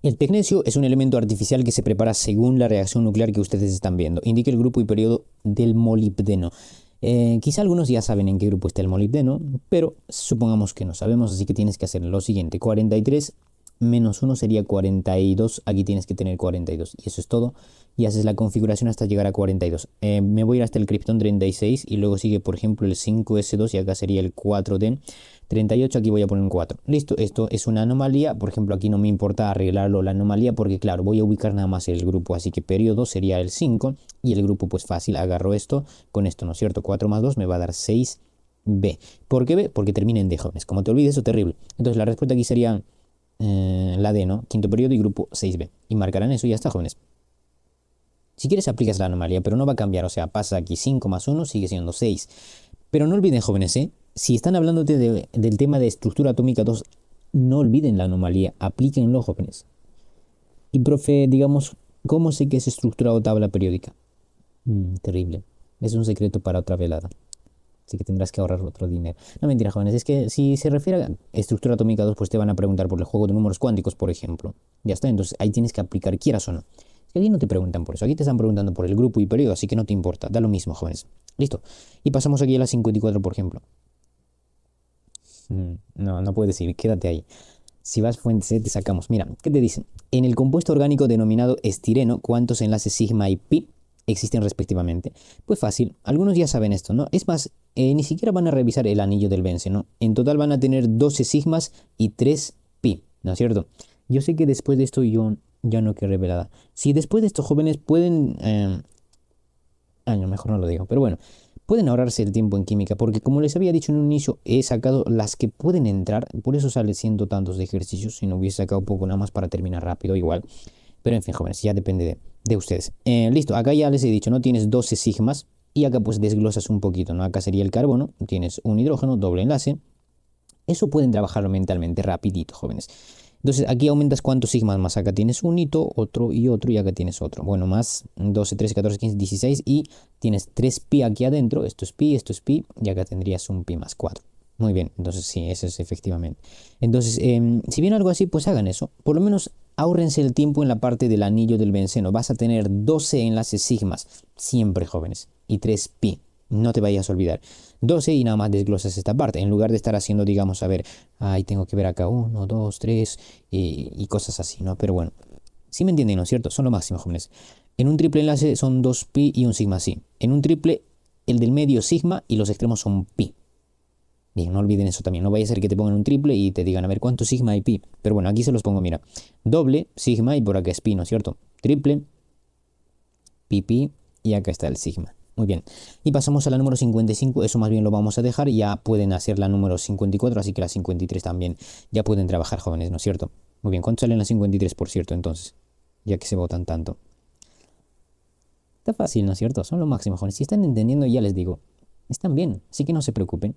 El tecnecio es un elemento artificial que se prepara según la reacción nuclear que ustedes están viendo. Indica el grupo y periodo del molibdeno. Quizá algunos ya saben en qué grupo está el molibdeno, pero supongamos que no sabemos, así que tienes que hacer lo siguiente. 43 menos 1 sería 42, aquí tienes que tener 42 y eso es todo. Y haces la configuración hasta llegar a 42. Me voy a ir hasta el criptón 36 y luego sigue, por ejemplo, el 5S2 y acá sería el 4D. 38, aquí voy a poner un 4. Listo, esto es una anomalía. Por ejemplo, aquí no me importa arreglarlo la anomalía porque, claro, voy a ubicar nada más el grupo. Así que periodo sería el 5 y el grupo, pues fácil, agarro esto con esto, ¿no es cierto? 4 más 2 me va a dar 6B. ¿Por qué B? Porque termina en D, jóvenes. Como te olvides, eso es terrible. Entonces, la respuesta aquí sería la D, ¿no? Quinto periodo y grupo 6B. Y marcarán eso y ya está, jóvenes. Si quieres, aplicas la anomalía, pero no va a cambiar. O sea, pasa aquí 5 más 1 sigue siendo 6. Pero no olviden, jóvenes, si están hablando del tema de estructura atómica 2, no olviden la anomalía, aplíquenlo, jóvenes. Y, profe, digamos, ¿cómo sé que es estructura o tabla periódica? Terrible. Es un secreto para otra velada. Así que tendrás que ahorrar otro dinero. No, mentira, jóvenes. Es que si se refiere a estructura atómica 2, pues te van a preguntar por el juego de números cuánticos, por ejemplo. Ya está, entonces ahí tienes que aplicar, quieras o no. Es que aquí no te preguntan por eso. Aquí te están preguntando por el grupo y periodo, así que no te importa. Da lo mismo, jóvenes. Listo. Y pasamos aquí a la 54, por ejemplo. No, no puedes ir. Quédate ahí. Si vas fuente C, te sacamos. Mira, ¿qué te dicen? En el compuesto orgánico denominado estireno, ¿cuántos enlaces sigma y pi existen respectivamente? Pues fácil, algunos ya saben esto, ¿no? Es más, ni siquiera van a revisar el anillo del benceno. En total van a tener 12 sigmas y 3 pi, ¿no es cierto? Yo sé que después de esto yo ya no quedé revelada. Si después de estos jóvenes pueden... no, mejor no lo digo, pero bueno. Pueden ahorrarse el tiempo en química, porque como les había dicho en un inicio, he sacado las que pueden entrar, por eso sale siendo tantos de ejercicios, si no hubiese sacado poco nada más para terminar rápido igual. Pero en fin, jóvenes, ya depende de ustedes. Listo, acá ya les he dicho, ¿no? Tienes 12 sigmas y acá pues desglosas un poquito, ¿no? Acá sería el carbono, tienes un hidrógeno, doble enlace. Eso pueden trabajarlo mentalmente rapidito, jóvenes. Entonces aquí aumentas cuántos sigmas más. Acá tienes un hito, otro y acá tienes otro. Bueno, más 12, 13, 14, 15, 16 y tienes 3 pi aquí adentro. Esto es pi y acá tendrías un pi más 4. Muy bien, entonces sí, eso es efectivamente. Entonces, si viene algo así, pues hagan eso. Por lo menos ahórrense el tiempo en la parte del anillo del benceno. Vas a tener 12 enlaces sigmas, siempre jóvenes, y 3 pi. No te vayas a olvidar. 12 y nada más desglosas esta parte. En lugar de estar haciendo, digamos, a ver, ahí tengo que ver acá 1, 2, 3 y cosas así, ¿no? Pero bueno, sí me entienden, ¿no es cierto? Son lo máximo, jóvenes. En un triple enlace son 2 pi y un sigma sí. En un triple, el del medio sigma y los extremos son pi. Bien, no olviden eso también. No vaya a ser que te pongan un triple y te digan, a ver, ¿cuánto sigma y pi? Pero bueno, aquí se los pongo, mira. Doble, sigma y por acá es pi, ¿no es cierto? Triple, pi y acá está el sigma. Muy bien. Y pasamos a la número 55. Eso más bien lo vamos a dejar. Ya pueden hacer la número 54, así que la 53 también ya pueden trabajar, jóvenes, ¿no es cierto? Muy bien. ¿Cuánto salen las 53, por cierto, entonces? Ya que se votan tanto. Está fácil, ¿no es cierto? Son lo máximo, jóvenes. Si están entendiendo, ya les digo. Están bien, así que no se preocupen.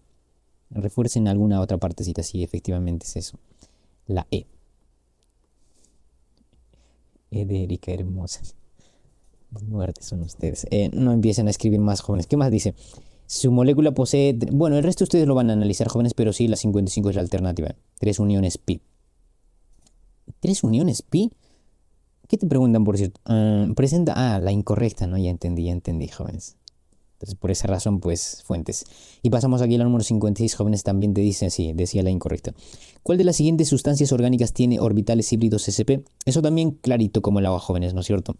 Refuercen alguna otra partecita, sí, efectivamente es eso. La E. E de Erika hermosa. Muertes son ustedes. No empiecen a escribir más, jóvenes. ¿Qué más dice? Su molécula posee... Bueno, el resto ustedes lo van a analizar, jóvenes, pero sí, la 55 es la alternativa. 3 uniones pi. ¿3 uniones pi? ¿Qué te preguntan, por cierto? Presenta... la incorrecta, ¿no? Ya entendí, jóvenes. Entonces, por esa razón, pues, fuentes. Y pasamos aquí a la número 56, jóvenes, también te dicen, sí, decía la incorrecta. ¿Cuál de las siguientes sustancias orgánicas tiene orbitales híbridos sp? Eso también clarito como el agua, jóvenes, ¿no es cierto?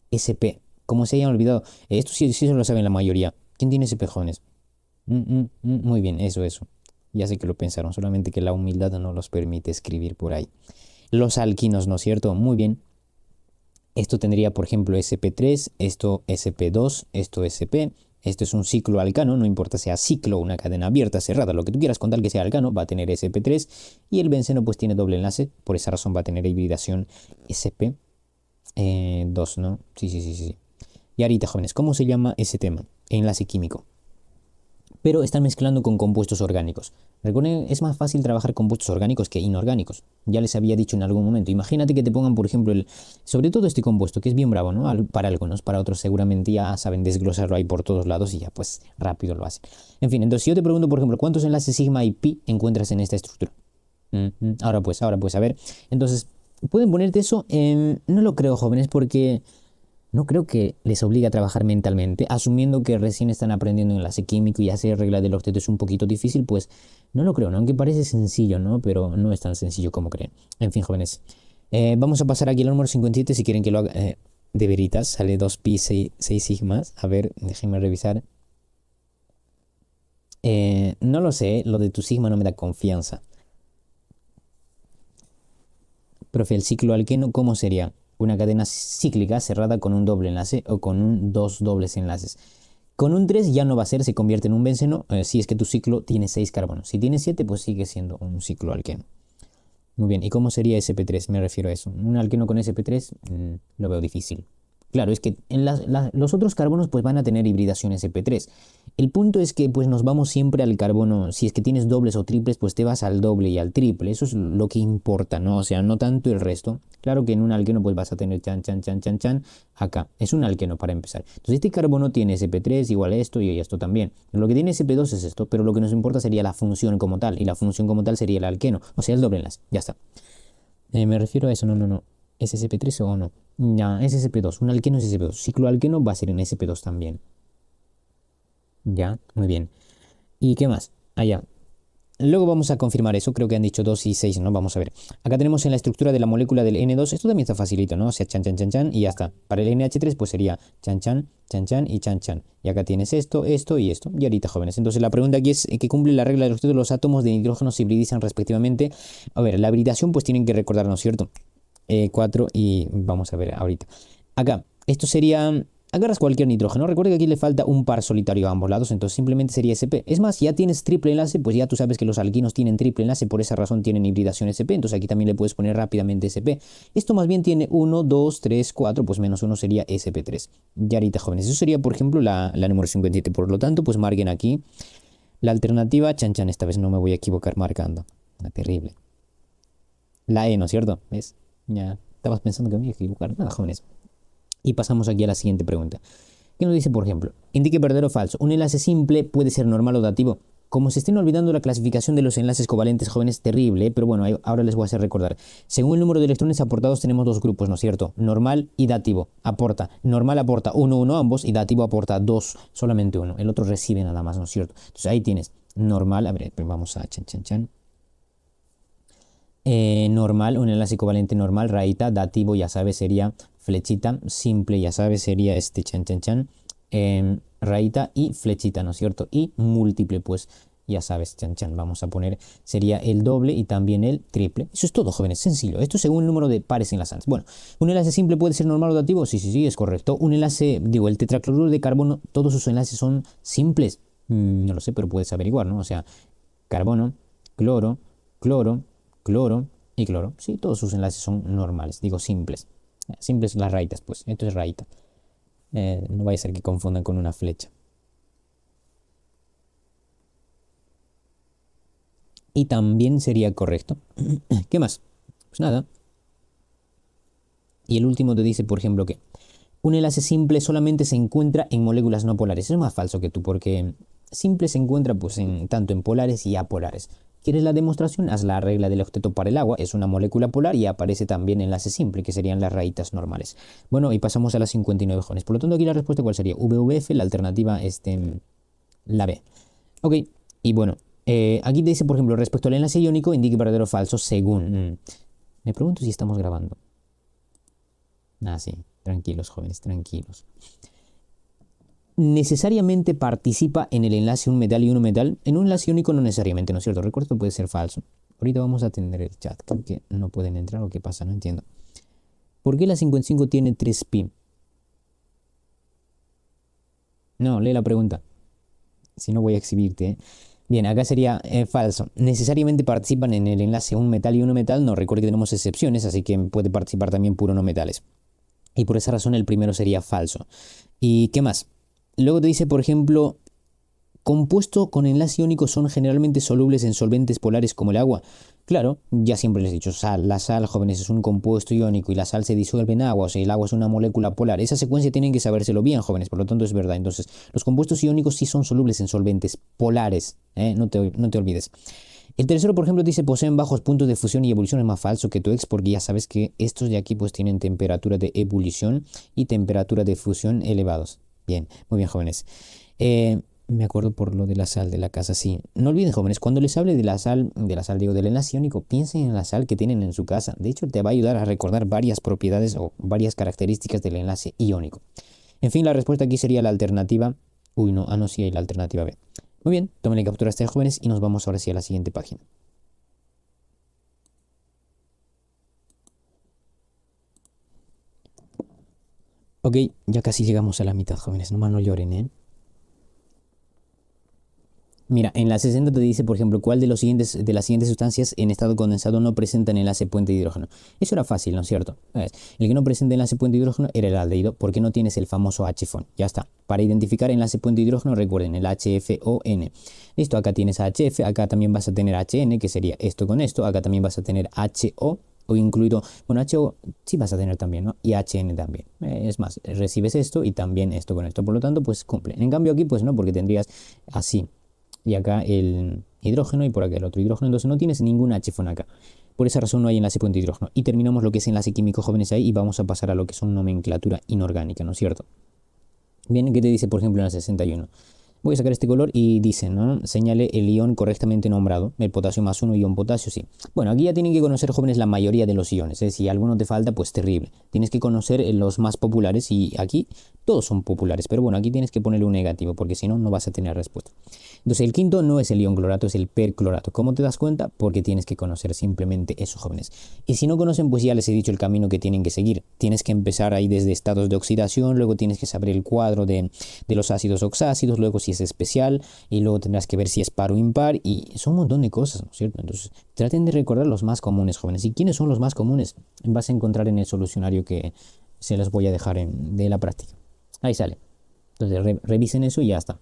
SP, como se hayan olvidado. Esto sí, sí se lo saben la mayoría. ¿Quién tiene SP, jóvenes? Muy bien, eso. Ya sé que lo pensaron, solamente que la humildad no los permite escribir por ahí. Los alquinos, ¿no es cierto? Muy bien. Esto tendría, por ejemplo, SP3, esto SP2, esto SP. Esto es un ciclo alcano, no importa sea ciclo, una cadena abierta, cerrada, lo que tú quieras con tal que sea alcano, va a tener SP3. Y el benceno pues tiene doble enlace, por esa razón va a tener hibridación SP. 2, ¿no? Sí. Y ahorita, jóvenes, ¿cómo se llama ese tema? Enlace químico. Pero están mezclando con compuestos orgánicos. Recuerden, es más fácil trabajar compuestos orgánicos que inorgánicos. Ya les había dicho en algún momento. Imagínate que te pongan, por ejemplo, sobre todo este compuesto, que es bien bravo, ¿no? Para algunos, para otros seguramente ya saben desglosarlo ahí por todos lados y ya pues rápido lo hacen. En fin, entonces si yo te pregunto, por ejemplo, ¿cuántos enlaces sigma y pi encuentras en esta estructura? Ahora pues, a ver. Entonces, ¿Pueden ponerte eso? No lo creo, jóvenes, porque no creo que les obligue a trabajar mentalmente, asumiendo que recién están aprendiendo enlace químico y hacer regla del octeto es un poquito difícil, pues no lo creo, ¿no? Aunque parece sencillo, ¿no? Pero no es tan sencillo como creen. En fin, jóvenes. Vamos a pasar aquí al número 57 si quieren que lo haga. De veritas, sale 2pi, 6 sigmas. A ver, déjenme revisar. No lo sé, lo de tu sigma no me da confianza. Profe, el ciclo alqueno, ¿cómo sería? Una cadena cíclica cerrada con un doble enlace o con dos dobles enlaces. Con un 3 ya no va a ser, se convierte en un benceno si es que tu ciclo tiene 6 carbonos. Si tiene 7, pues sigue siendo un ciclo alqueno. Muy bien, ¿y cómo sería sp3? Me refiero a eso. Un alqueno con sp3 lo veo difícil. Claro, es que en los otros carbonos pues van a tener hibridación sp3. El punto es que pues nos vamos siempre al carbono, si es que tienes dobles o triples, pues te vas al doble y al triple. Eso es lo que importa, ¿no? O sea, no tanto el resto. Claro que en un alqueno pues vas a tener chan, chan, chan, chan, chan. Acá, es un alqueno para empezar. Entonces este carbono tiene sp3 igual a esto y esto también. Lo que tiene sp2 es esto, pero lo que nos importa sería la función como tal. Y la función como tal sería el alqueno, o sea, el doble enlace. Ya está. Me refiero a eso, no. ¿Es sp3 o no? Ya, es sp2. Un alqueno es sp2. Ciclo alqueno va a ser en sp2 también. Ya, muy bien. ¿Y qué más? Allá. Luego vamos a confirmar eso, creo que han dicho 2 y 6, ¿no? Vamos a ver. Acá tenemos en la estructura de la molécula del N2, esto también está facilito, ¿no? O sea, chan, chan, chan, chan, y ya está. Para el NH3, pues sería chan, chan, chan, chan y chan, chan. Y acá tienes esto, esto y esto. Y ahorita, jóvenes. Entonces, la pregunta aquí es que cumple la regla de los átomos de nitrógeno se hibridizan respectivamente. A ver, la hibridación, pues tienen que recordarnos, ¿cierto? 4 y vamos a ver ahorita. Acá, esto sería. Agarras cualquier nitrógeno. Recuerda que aquí le falta un par solitario a ambos lados, entonces simplemente sería sp. Es más, ya tienes triple enlace, pues ya tú sabes que los alquinos tienen triple enlace, por esa razón tienen hibridación sp, entonces aquí también le puedes poner rápidamente sp. Esto más bien tiene 1, 2, 3, 4, pues menos 1 sería sp3. Ya ahorita, jóvenes, eso sería, por ejemplo, la número 57. Por lo tanto, pues marquen aquí la alternativa, chan chan, esta vez no me voy a equivocar marcando. Terrible. La E, ¿no es cierto? ¿Ves? Ya estabas pensando que me iba a equivocar. Nada, jóvenes. Y pasamos aquí a la siguiente pregunta. ¿Qué nos dice, por ejemplo? Indique verdadero o falso. Un enlace simple puede ser normal o dativo. Como se estén olvidando la clasificación de los enlaces covalentes, jóvenes, terrible, pero bueno, ahora les voy a hacer recordar. Según el número de electrones aportados tenemos dos grupos, ¿no es cierto? Normal y dativo. Normal aporta 1, 1 ambos y dativo aporta 2, solamente uno. El otro recibe nada más, ¿no es cierto? Entonces ahí tienes normal, a ver, vamos a chan, chan, chan. Normal, un enlace covalente normal, rayita, dativo, ya sabes, sería flechita, simple, ya sabes, sería este chan, chan, chan, rayita y flechita, ¿no es cierto? Y múltiple, pues ya sabes, chan, chan, vamos a poner, sería el doble y también el triple. Eso es todo, jóvenes, sencillo. Esto según el número de pares enlazantes. Bueno, un enlace simple puede ser normal o dativo, sí, es correcto. Un enlace, digo, el tetracloruro de carbono, todos sus enlaces son simples. No lo sé, pero puedes averiguar, ¿no? O sea, carbono, cloro, cloro, cloro y cloro. Sí, todos sus enlaces son normales, digo simples. Simples las rayitas, pues. Esto es rayita. No vaya a ser que confundan con una flecha. Y también sería correcto. ¿Qué más? Pues nada. Y el último te dice, por ejemplo, que un enlace simple solamente se encuentra en moléculas no polares. Eso es más falso que tú, porque simple se encuentra pues tanto en polares y apolares. ¿Quieres la demostración? Haz la regla del octeto para el agua. Es una molécula polar y aparece también enlace simple, que serían las rayitas normales. Bueno, y pasamos a las 59 jóvenes. Por lo tanto, aquí la respuesta ¿cuál sería? VVF, la alternativa la B. Ok, y bueno, aquí te dice, por ejemplo, respecto al enlace iónico, indique verdadero o falso según. Me pregunto si estamos grabando. Ah, sí, tranquilos, jóvenes, tranquilos. Necesariamente participa en el enlace un metal y un metal. En un enlace iónico no necesariamente, ¿no es cierto? Recuerdo que puede ser falso. Ahorita vamos a atender el chat. Creo que no pueden entrar o qué pasa, no entiendo. ¿Por qué la 55 tiene 3pi? No, lee la pregunta. Si no voy a exhibirte, ¿eh? Bien, acá sería falso. Necesariamente participan en el enlace un metal y un metal. No, recuerde que tenemos excepciones, así que puede participar también puro no metales. Y por esa razón el primero sería falso. ¿Y qué más? Luego te dice, por ejemplo, compuesto con enlace iónico son generalmente solubles en solventes polares como el agua. Claro, ya siempre les he dicho, sal. La sal, jóvenes, es un compuesto iónico y la sal se disuelve en agua, o sea, el agua es una molécula polar. Esa secuencia tienen que sabérselo bien, jóvenes, por lo tanto es verdad. Entonces, los compuestos iónicos sí son solubles en solventes polares, no te olvides. El tercero, por ejemplo, dice poseen bajos puntos de fusión y ebullición. Es más falso que tu ex, porque ya sabes que estos de aquí pues tienen temperatura de ebullición y temperatura de fusión elevados. Bien, muy bien, jóvenes. Me acuerdo por lo de la sal de la casa, sí. No olviden, jóvenes, cuando les hable de la sal, digo, del enlace iónico, piensen en la sal que tienen en su casa. De hecho, te va a ayudar a recordar varias propiedades o varias características del enlace iónico. En fin, la respuesta aquí sería la alternativa. Uy, no, no, sí hay la alternativa B. Muy bien, tomen captura a ustedes, jóvenes, y nos vamos ahora sí a la siguiente página. Ok, ya casi llegamos a la mitad, jóvenes. Nomás no lloren, ¿eh? Mira, en la 60 te dice, por ejemplo, cuál de las siguientes sustancias en estado condensado no presentan enlace puente de hidrógeno. Eso era fácil, ¿no es cierto? El que no presenta enlace puente de hidrógeno era el aldehído, porque no tienes el famoso H-FON. Ya está. Para identificar enlace puente de hidrógeno, recuerden el HFON. Listo, acá tienes HF, acá también vas a tener HN, que sería esto con esto. Acá también vas a tener HO, o incluido, bueno, HO sí vas a tener también, ¿no? Y HN también. Es más, recibes esto y también esto con esto. Por lo tanto, pues cumple. En cambio aquí, pues no, porque tendrías así y acá el hidrógeno y por acá el otro hidrógeno, entonces no tienes ningún H-FON acá. Por esa razón no hay enlace puente hidrógeno. Y terminamos lo que es enlace químico, jóvenes, ahí y vamos a pasar a lo que son nomenclatura inorgánica, ¿no es cierto? Bien, ¿qué te dice, por ejemplo, en la 61? Voy a sacar este color y dice, ¿no? Señale el ion correctamente nombrado. El potasio más uno, ion potasio, sí. Bueno, aquí ya tienen que conocer, jóvenes, la mayoría de los iones. Si alguno te falta, pues terrible. Tienes que conocer los más populares y aquí todos son populares. Pero bueno, aquí tienes que ponerle un negativo porque si no, no vas a tener respuesta. Entonces, el quinto no es el ion clorato, es el perclorato. ¿Cómo te das cuenta? Porque tienes que conocer simplemente eso, jóvenes. Y si no conocen, pues ya les he dicho el camino que tienen que seguir. Tienes que empezar ahí desde estados de oxidación, luego tienes que saber el cuadro de los ácidos oxácidos, luego si es especial, y luego tendrás que ver si es par o impar, y son un montón de cosas, ¿no es cierto? Entonces, traten de recordar los más comunes, jóvenes. ¿Y quiénes son los más comunes? Vas a encontrar en el solucionario que se los voy a dejar de la práctica. Ahí sale. Entonces, revisen eso y ya está.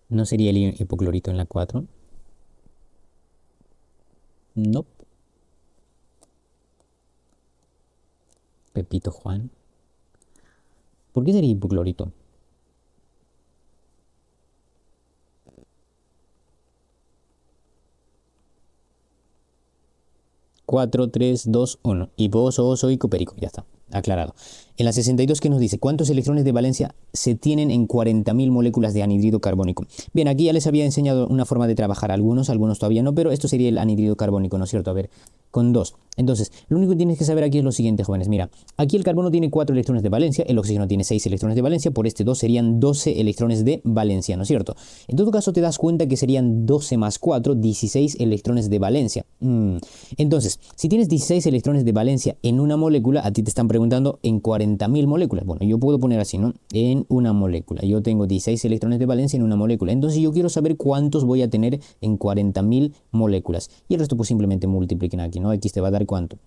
¿No sería el hipoclorito en la 4? No. Pepito Juan. ¿Por qué sería hipoclorito? 4, 3, 2, 1. Hiposo, oso y copérico. Ya está. Aclarado. En la 62, ¿qué nos dice? ¿Cuántos electrones de valencia se tienen en 40.000 moléculas de anhidrido carbónico? Bien, aquí ya les había enseñado una forma de trabajar algunos todavía no, pero esto sería el anhidrido carbónico, ¿no es cierto? A ver, con 2. Entonces, lo único que tienes que saber aquí es lo siguiente, jóvenes. Mira, aquí el carbono tiene 4 electrones de valencia, el oxígeno tiene 6 electrones de valencia, por este 2 serían 12 electrones de valencia, ¿no es cierto? En todo caso, te das cuenta que serían 12 más 4, 16 electrones de valencia. Entonces, si tienes 16 electrones de valencia en una molécula, a ti te están preguntando en 40.000 moléculas. Bueno, yo puedo poner así, ¿no? En una molécula. Yo tengo 16 electrones de valencia en una molécula. Entonces yo quiero saber cuántos voy a tener en 40.000 moléculas. Y el resto pues simplemente multipliquen aquí, ¿no? X te va a dar ¿cuánto?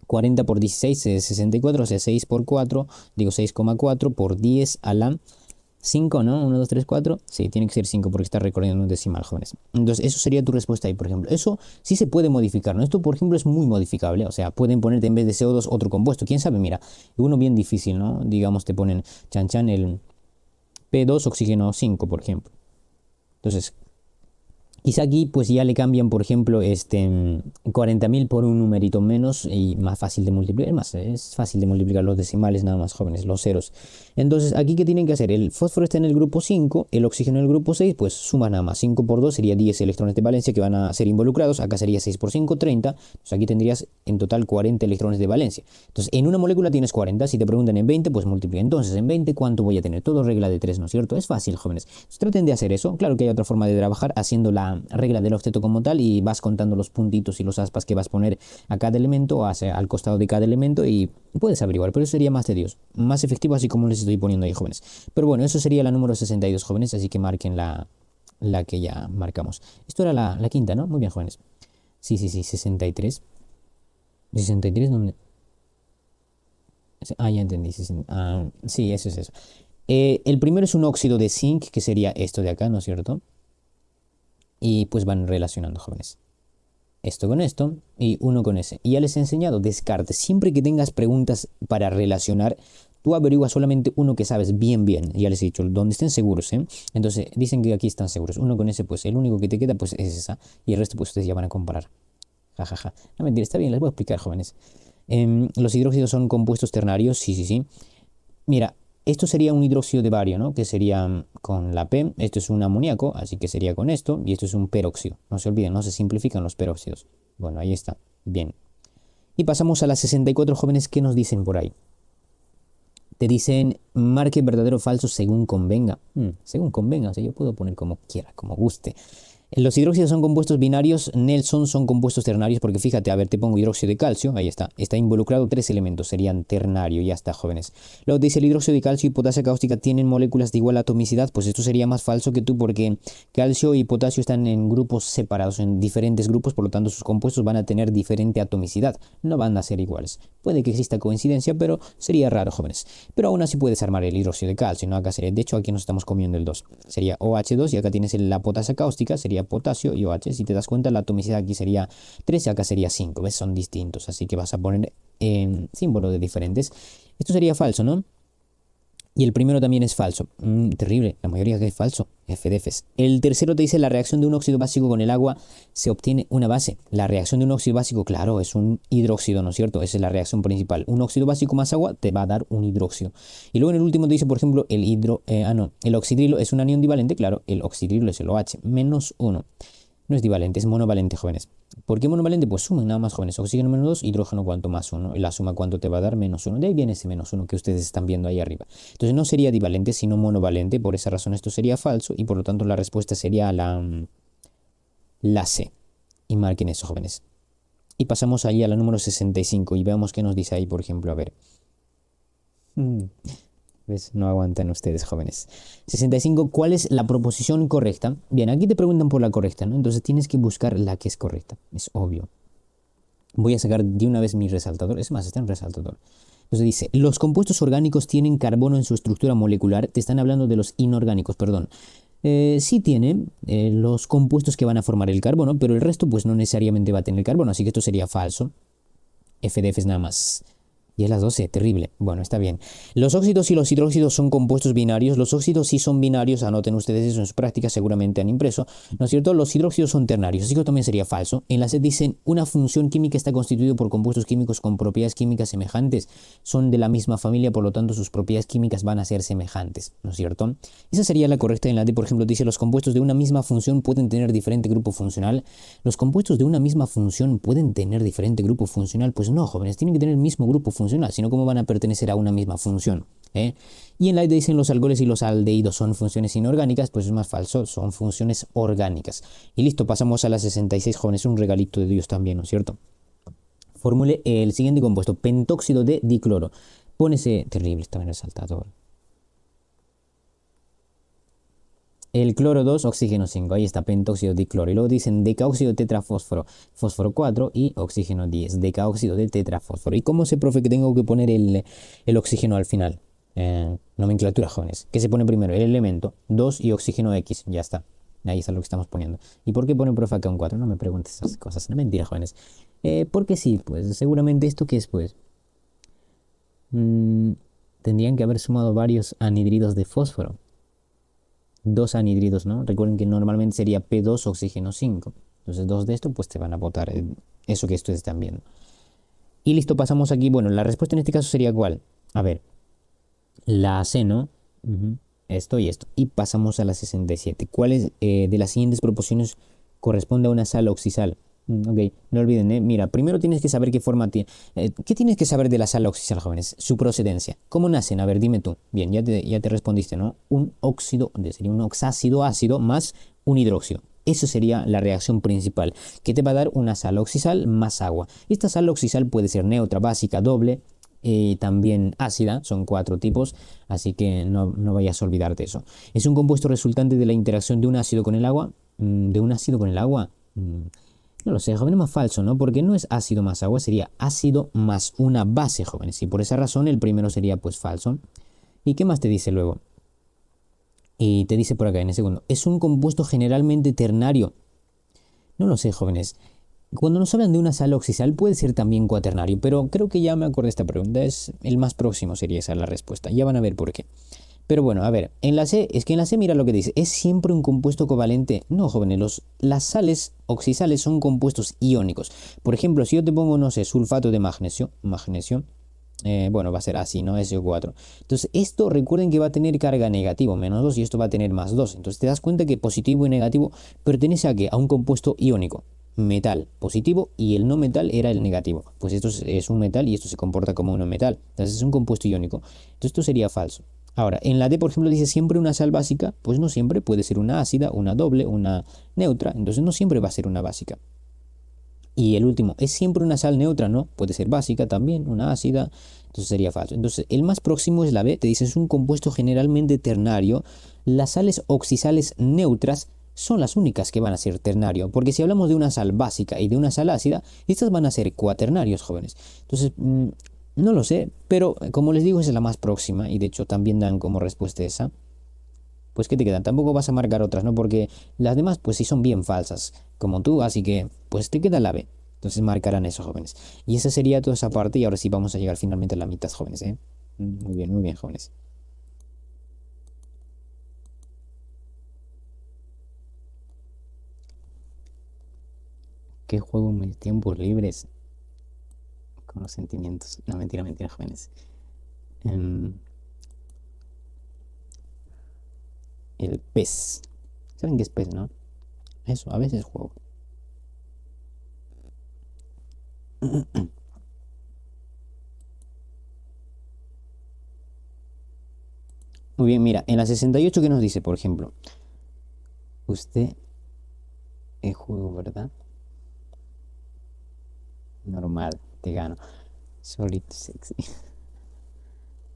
40 por 16 es 64, o sea 6 por 4, digo 6,4 por 10 a la 5, ¿no? 1, 2, 3, 4. Sí, tiene que ser 5 porque está recorriendo un decimal, jóvenes. Entonces, eso sería tu respuesta ahí, por ejemplo. Eso sí se puede modificar, ¿no? Esto, por ejemplo, es muy modificable. O sea, pueden ponerte en vez de CO2 otro compuesto. ¿Quién sabe? Mira, uno bien difícil, ¿no? Digamos, te ponen chan chan el P2 oxígeno 5, por ejemplo. Entonces, quizá aquí pues ya le cambian, por ejemplo, 40.000 por un numerito menos y más fácil de multiplicar. Más, es fácil de multiplicar los decimales nada más, jóvenes, los ceros. Entonces, aquí, ¿qué tienen que hacer? El fósforo está en el grupo 5, el oxígeno en el grupo 6, pues suma nada más. 5 por 2 sería 10 electrones de valencia que van a ser involucrados. Acá sería 6 por 5, 30. Entonces, aquí tendrías en total 40 electrones de valencia. Entonces, en una molécula tienes 40. Si te preguntan en 20, pues multiplica. Entonces, en 20, ¿cuánto voy a tener? Todo regla de 3, ¿no es cierto? Es fácil, jóvenes. Entonces, traten de hacer eso. Claro que hay otra forma de trabajar haciendo la regla del octeto como tal y vas contando los puntitos y los aspas que vas a poner a cada elemento, al costado de cada elemento y puedes averiguar, pero eso sería más tedioso, más efectivo así como les estoy poniendo ahí, jóvenes. Pero bueno, eso sería la número 62, jóvenes, así que marquen la que ya marcamos. Esto era la quinta, ¿no? Muy bien, jóvenes. Sí, 63. 63, ¿dónde? Ah, ya entendí. Sí, eso es eso. El primero es un óxido de zinc, que sería esto de acá, ¿no es cierto? Y pues van relacionando, jóvenes. esto con esto y uno con ese. Y ya les he enseñado Descartes. Siempre que tengas preguntas para relacionar, tú averiguas solamente uno que sabes bien, bien. Ya les he dicho, donde estén seguros, ¿eh? Entonces, dicen que aquí están seguros. Uno con ese, pues el único que te queda, pues es esa. Y el resto, pues ustedes ya van a comparar. Ja, ja, ja. No, mentira, está bien, les voy a explicar, jóvenes. Los hidróxidos son compuestos ternarios, sí, sí, sí. Mira, esto sería un hidróxido de bario, ¿no? Que sería con la P. Esto es un amoníaco, así que sería con esto. Y esto es un peróxido. No se olviden, no se simplifican los peróxidos. Bueno, ahí está. Bien. Y pasamos a las 64 jóvenes que nos dicen por ahí. Te dicen, marque verdadero o falso según convenga. Según convenga, o sea, yo puedo poner como quiera, como guste. Los hidróxidos son compuestos binarios, Nelson son compuestos ternarios, porque fíjate, a ver, te pongo hidróxido de calcio, ahí está. Está involucrado tres elementos, serían ternario, ya está, jóvenes. Luego te dice el hidróxido de calcio y potasio cáustica tienen moléculas de igual atomicidad, pues esto sería más falso que tú, porque calcio y potasio están en grupos separados, en diferentes grupos, por lo tanto sus compuestos van a tener diferente atomicidad, no van a ser iguales. Puede que exista coincidencia, pero sería raro, jóvenes. Pero aún así puedes armar el hidróxido de calcio, ¿no? Acá sería, de hecho aquí nos estamos comiendo el 2. Sería OH2 y acá tienes la potasio cáustica, sería potasio y OH. Si te das cuenta, la atomicidad aquí sería 3 y acá sería 5. ¿Ves? Son distintos, así que vas a poner símbolos de diferentes. Esto sería falso, ¿no? Y el primero también es falso. Terrible, la mayoría que es falso. FDFs. El tercero te dice la reacción de un óxido básico con el agua se obtiene una base. La reacción de un óxido básico, claro, es un hidróxido, ¿no es cierto? Esa es la reacción principal. Un óxido básico más agua te va a dar un hidróxido. Y luego en el último te dice, por ejemplo, el oxidrilo es un anión divalente. Claro, el oxidrilo es el OH, menos 1. No es divalente, es monovalente, jóvenes. ¿Por qué monovalente? Pues sumen nada más, jóvenes. Oxígeno menos 2, hidrógeno cuanto más 1. Y la suma cuánto te va a dar menos 1. De ahí viene ese menos 1 que ustedes están viendo ahí arriba. Entonces no sería divalente, sino monovalente. Por esa razón esto sería falso. Y por lo tanto la respuesta sería la C. Y marquen eso, jóvenes. Y pasamos allí a la número 65. Y veamos qué nos dice ahí, por ejemplo. A ver. ¿Ves? No aguantan ustedes, jóvenes. 65. ¿Cuál es la proposición correcta? Bien, aquí te preguntan por la correcta, ¿no? Entonces tienes que buscar la que es correcta. Es obvio. Voy a sacar de una vez mi resaltador. Es más, está en resaltador. Entonces dice, los compuestos orgánicos tienen carbono en su estructura molecular. Te están hablando de los inorgánicos, perdón. Sí tienen los compuestos que van a formar el carbono, pero el resto pues no necesariamente va a tener carbono. Así que esto sería falso. FDF es nada más. Y es las 12, terrible. Bueno, está bien. Los óxidos y los hidróxidos son compuestos binarios. Los óxidos sí son binarios, anoten ustedes eso en su práctica, seguramente han impreso. ¿No es cierto? Los hidróxidos son ternarios, así que también sería falso. En la SED dicen, una función química está constituida por compuestos químicos con propiedades químicas semejantes. Son de la misma familia, por lo tanto sus propiedades químicas van a ser semejantes, ¿no es cierto? Esa sería la correcta. En la D, por ejemplo, dice, los compuestos de una misma función pueden tener diferente grupo funcional. Los compuestos de una misma función pueden tener diferente grupo funcional. Pues no, jóvenes, tienen que tener el mismo grupo funcional, sino cómo van a pertenecer a una misma función. Y en la idea dicen los alcoholes y los aldehídos son funciones inorgánicas, pues es más falso, son funciones orgánicas. Y listo, pasamos a las 66, jóvenes, un regalito de Dios también, ¿no es cierto? Formule el siguiente compuesto, pentóxido de dicloro. Pónese, terrible, está en el resaltador. El cloro 2, oxígeno 5, ahí está, pentóxido de dicloro. Y luego dicen decaóxido de tetrafósforo, fósforo 4 y oxígeno 10, decaóxido de tetrafósforo. ¿Y cómo sé, profe, que tengo que poner el oxígeno al final? Nomenclatura, jóvenes. ¿Qué se pone primero? El elemento, 2 y oxígeno X, ya está. Ahí está lo que estamos poniendo. ¿Y por qué pone, profe, acá un 4? No me preguntes esas cosas, no mentira, jóvenes. Porque sí, pues seguramente esto que es, pues... tendrían que haber sumado varios anhidridos de fósforo. 2 anhidridos, ¿no? Recuerden que normalmente sería P2 oxígeno 5. Entonces 2 de esto pues te van a botar eso que ustedes están viendo. Y listo, pasamos aquí. Bueno, la respuesta en este caso sería ¿cuál? A ver, la C, ¿no? Esto y esto. Y pasamos a la 67. ¿Cuál es de las siguientes proporciones corresponde a una sal oxisal? Ok, no olviden, mira, primero tienes que saber qué forma tiene. ¿Qué tienes que saber de la sal oxisal, jóvenes? Su procedencia. ¿Cómo nacen? A ver, dime tú. Bien, ya te respondiste, ¿no? Un óxido, sería un oxácido ácido más un hidróxido. Eso sería la reacción principal, que te va a dar una sal oxisal más agua. Esta sal oxisal puede ser neutra, básica, doble, también ácida, son 4 tipos, así que no vayas a olvidarte eso. ¿Es un compuesto resultante de la interacción de un ácido con el agua? ¿De un ácido con el agua? No lo sé, jóvenes, más falso, ¿no? Porque no es ácido más agua, sería ácido más una base, jóvenes. Y por esa razón el primero sería pues falso. ¿Y qué más te dice luego? Y te dice por acá en el segundo, es un compuesto generalmente ternario. No lo sé, jóvenes. Cuando nos hablan de una sal oxidal puede ser también cuaternario, pero creo que ya me acordé de esta pregunta, es el más próximo sería esa la respuesta. Ya van a ver por qué. Pero bueno, a ver, en la C, es que en la C mira lo que dice, ¿es siempre un compuesto covalente? No, jóvenes, las sales oxidales son compuestos iónicos. Por ejemplo, si yo te pongo, no sé, sulfato de magnesio, bueno, va a ser así, ¿no? SO4. Entonces, esto recuerden que va a tener carga negativo, -2, y esto va a tener +2. Entonces, te das cuenta que positivo y negativo pertenece a qué? A un compuesto iónico. Metal positivo y el no metal era el negativo. Pues esto es un metal y esto se comporta como un no metal. Entonces, es un compuesto iónico. Entonces, esto sería falso. Ahora, en la D, por ejemplo, dice siempre una sal básica, pues no siempre, puede ser una ácida, una doble, una neutra, entonces no siempre va a ser una básica. Y el último, ¿es siempre una sal neutra? No, puede ser básica también, una ácida, entonces sería falso. Entonces, el más próximo es la B, te dice es un compuesto generalmente ternario. Las sales oxidales neutras son las únicas que van a ser ternario, porque si hablamos de una sal básica y de una sal ácida, estas van a ser cuaternarios, jóvenes. Entonces, no lo sé, pero como les digo, esa es la más próxima y de hecho también dan como respuesta esa. Pues ¿qué te quedan? Tampoco vas a marcar otras, ¿no? Porque las demás pues sí son bien falsas, como tú, así que pues te queda la B. Entonces marcarán eso, jóvenes. Y esa sería toda esa parte y ahora sí vamos a llegar finalmente a la mitad, jóvenes, ¿eh? Muy bien, jóvenes. ¿Qué juego en mis tiempos libres? Con los sentimientos. No, mentira, mentira, jóvenes. Em, el pez. ¿Saben qué es pez, no? Eso, a veces juego. Muy bien, mira, en la 68, ¿qué nos dice, por ejemplo? Usted es juego, ¿verdad? Normal, te gano. Solito sexy.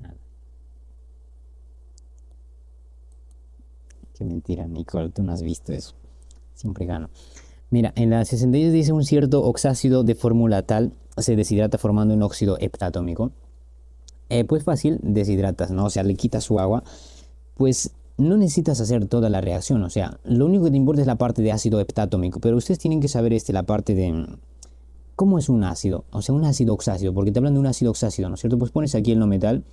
Nada, qué mentira, Nicole, tú no has visto eso. Siempre gano. Mira, en la 62 dice un cierto oxácido de fórmula tal se deshidrata formando un óxido heptatómico. Pues fácil, deshidratas, ¿no? O sea, le quitas su agua. Pues no necesitas hacer toda la reacción. O sea, lo único que te importa es la parte de ácido heptatómico. Pero ustedes tienen que saber la parte de cómo es un ácido. O sea, un ácido oxácido. Porque te hablan de un ácido oxácido, ¿no es cierto? Pues pones aquí el no metal.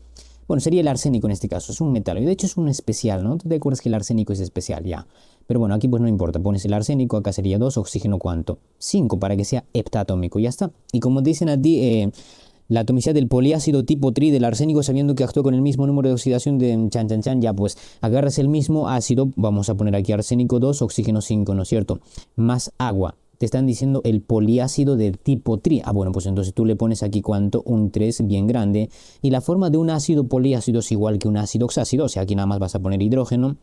Bueno, sería el arsénico en este caso, es un metal. Y de hecho es un especial, ¿no? ¿Tú te acuerdas que el arsénico es especial? Ya. Pero bueno, aquí pues no importa. Pones el arsénico, acá sería 2, oxígeno ¿cuánto? 5 para que sea heptatómico, ya está. Y como te dicen a ti, la atomicidad del poliácido tipo tri del arsénico, sabiendo que actúa con el mismo número de oxidación de chan chan chan, ya pues agarras el mismo ácido, vamos a poner aquí arsénico 2, oxígeno 5, ¿no es cierto? Más agua. Te están diciendo el poliácido de tipo tri. Ah, bueno, pues entonces tú le pones aquí cuánto, un 3 bien grande. Y la forma de un ácido poliácido es igual que un ácido oxácido, o sea, aquí nada más vas a poner hidrógeno,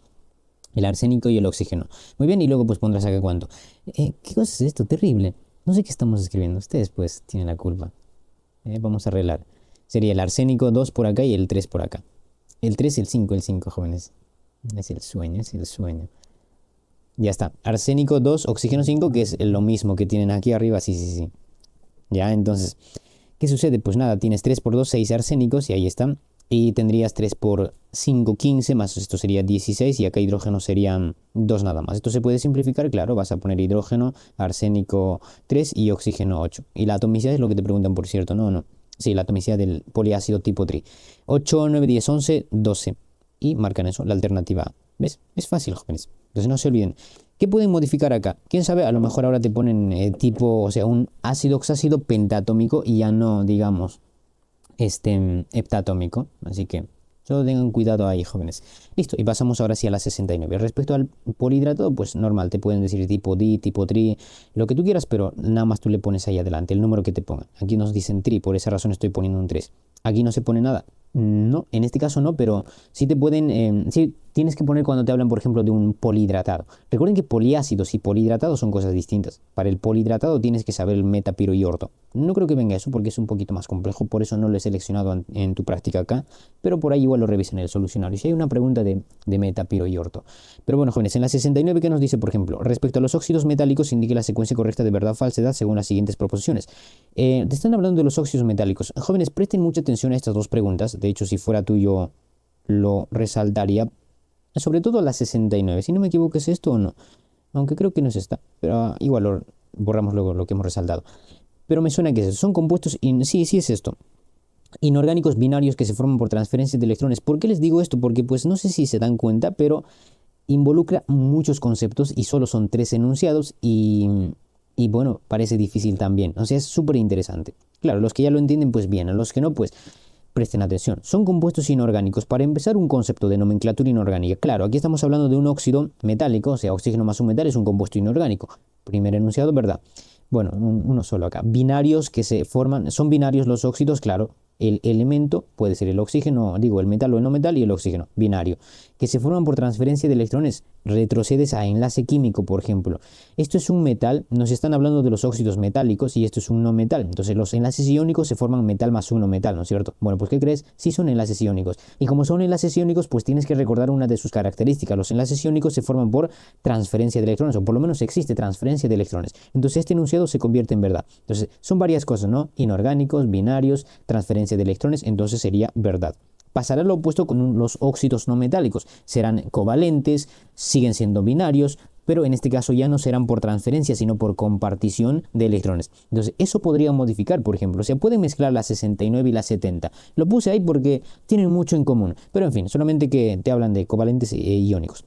el arsénico y el oxígeno. Muy bien, y luego pues pondrás acá cuánto. ¿Qué cosa es esto? Terrible. No sé qué estamos escribiendo. Ustedes pues tienen la culpa. Vamos a arreglar. Sería el arsénico 2 por acá y el 3 por acá. El 5, jóvenes. Es el sueño, es el sueño. Ya está. Arsénico 2, oxígeno 5, que es lo mismo que tienen aquí arriba. Sí, sí, sí. Ya, entonces, ¿qué sucede? Pues nada, tienes 3 por 2, 6 arsénicos y ahí están. Y tendrías 3 por 5, 15, más esto sería 16 y acá hidrógeno serían 2 nada más. Esto se puede simplificar, claro, vas a poner hidrógeno, arsénico 3 y oxígeno 8. Y la atomicidad es lo que te preguntan, por cierto, no, no. Sí, la atomicidad del poliácido tipo tri. 8, 9, 10, 11, 12. Y marcan eso, la alternativa A. ¿Ves? Es fácil, jóvenes. Entonces no se olviden. ¿Qué pueden modificar acá? ¿Quién sabe? A lo mejor ahora te ponen tipo, o sea, un ácido oxácido pentatómico y ya no, digamos, heptatómico. Así que solo tengan cuidado ahí, jóvenes. Listo, y pasamos ahora sí a la 69. Respecto al polihidratado, pues normal, te pueden decir tipo di, tipo tri, lo que tú quieras, pero nada más tú le pones ahí adelante el número que te pongan. Aquí nos dicen tri, por esa razón estoy poniendo un 3. Aquí no se pone nada. No, en este caso no, pero sí te pueden, sí tienes que poner cuando te hablan, por ejemplo, de un polihidratado. Recuerden que poliácidos y polihidratados son cosas distintas. Para el polihidratado tienes que saber el metapiro y orto. No creo que venga eso porque es un poquito más complejo, por eso no lo he seleccionado en tu práctica acá, pero por ahí igual lo revisen en el solucionario. Si hay una pregunta de metapiro y orto. Pero bueno, jóvenes, en la 69, ¿qué nos dice, por ejemplo? Respecto a los óxidos metálicos, indique la secuencia correcta de verdad o falsedad según las siguientes proposiciones. Te están hablando de los óxidos metálicos. Jóvenes, presten mucha atención a estas dos preguntas. De hecho, si fuera tú, yo lo resaltaría. Sobre todo la 69. Si no me equivoco, ¿es esto o no? Aunque creo que no es esta. Pero igual borramos lo que hemos resaltado. Pero me suena que es eso. Son compuestos, sí es esto. Inorgánicos binarios que se forman por transferencias de electrones. ¿Por qué les digo esto? Porque pues no sé si se dan cuenta, pero involucra muchos conceptos y solo son 3 enunciados y bueno, parece difícil también. O sea, es súper interesante. Claro, los que ya lo entienden, pues bien. A los que no, pues presten atención. Son compuestos inorgánicos. Para empezar, un concepto de nomenclatura inorgánica. Claro, aquí estamos hablando de un óxido metálico, o sea, oxígeno más un metal es un compuesto inorgánico. Primer enunciado, ¿verdad? Bueno, uno solo acá. Binarios que se forman, son binarios los óxidos, claro. El elemento puede ser el oxígeno, digo, el metal o el no metal y el oxígeno, binario, que se forman por transferencia de electrones. Retrocedes a enlace químico, por ejemplo. Esto es un metal, nos están hablando de los óxidos metálicos y esto es un no metal. Entonces los enlaces iónicos se forman metal más uno metal, ¿no es cierto? Bueno, pues ¿qué crees? Sí son enlaces iónicos. Y como son enlaces iónicos, pues tienes que recordar una de sus características. Los enlaces iónicos se forman por transferencia de electrones, o por lo menos existe transferencia de electrones. Entonces este enunciado se convierte en verdad. Entonces son varias cosas, ¿no? Inorgánicos, binarios, transferencia de electrones, entonces sería verdad. Pasará lo opuesto con los óxidos no metálicos. Serán covalentes, siguen siendo binarios, pero en este caso ya no serán por transferencia, sino por compartición de electrones. Entonces, eso podría modificar, por ejemplo. Se puede mezclar la 69 y la 70. Lo puse ahí porque tienen mucho en común. Pero en fin, solamente que te hablan de covalentes e iónicos.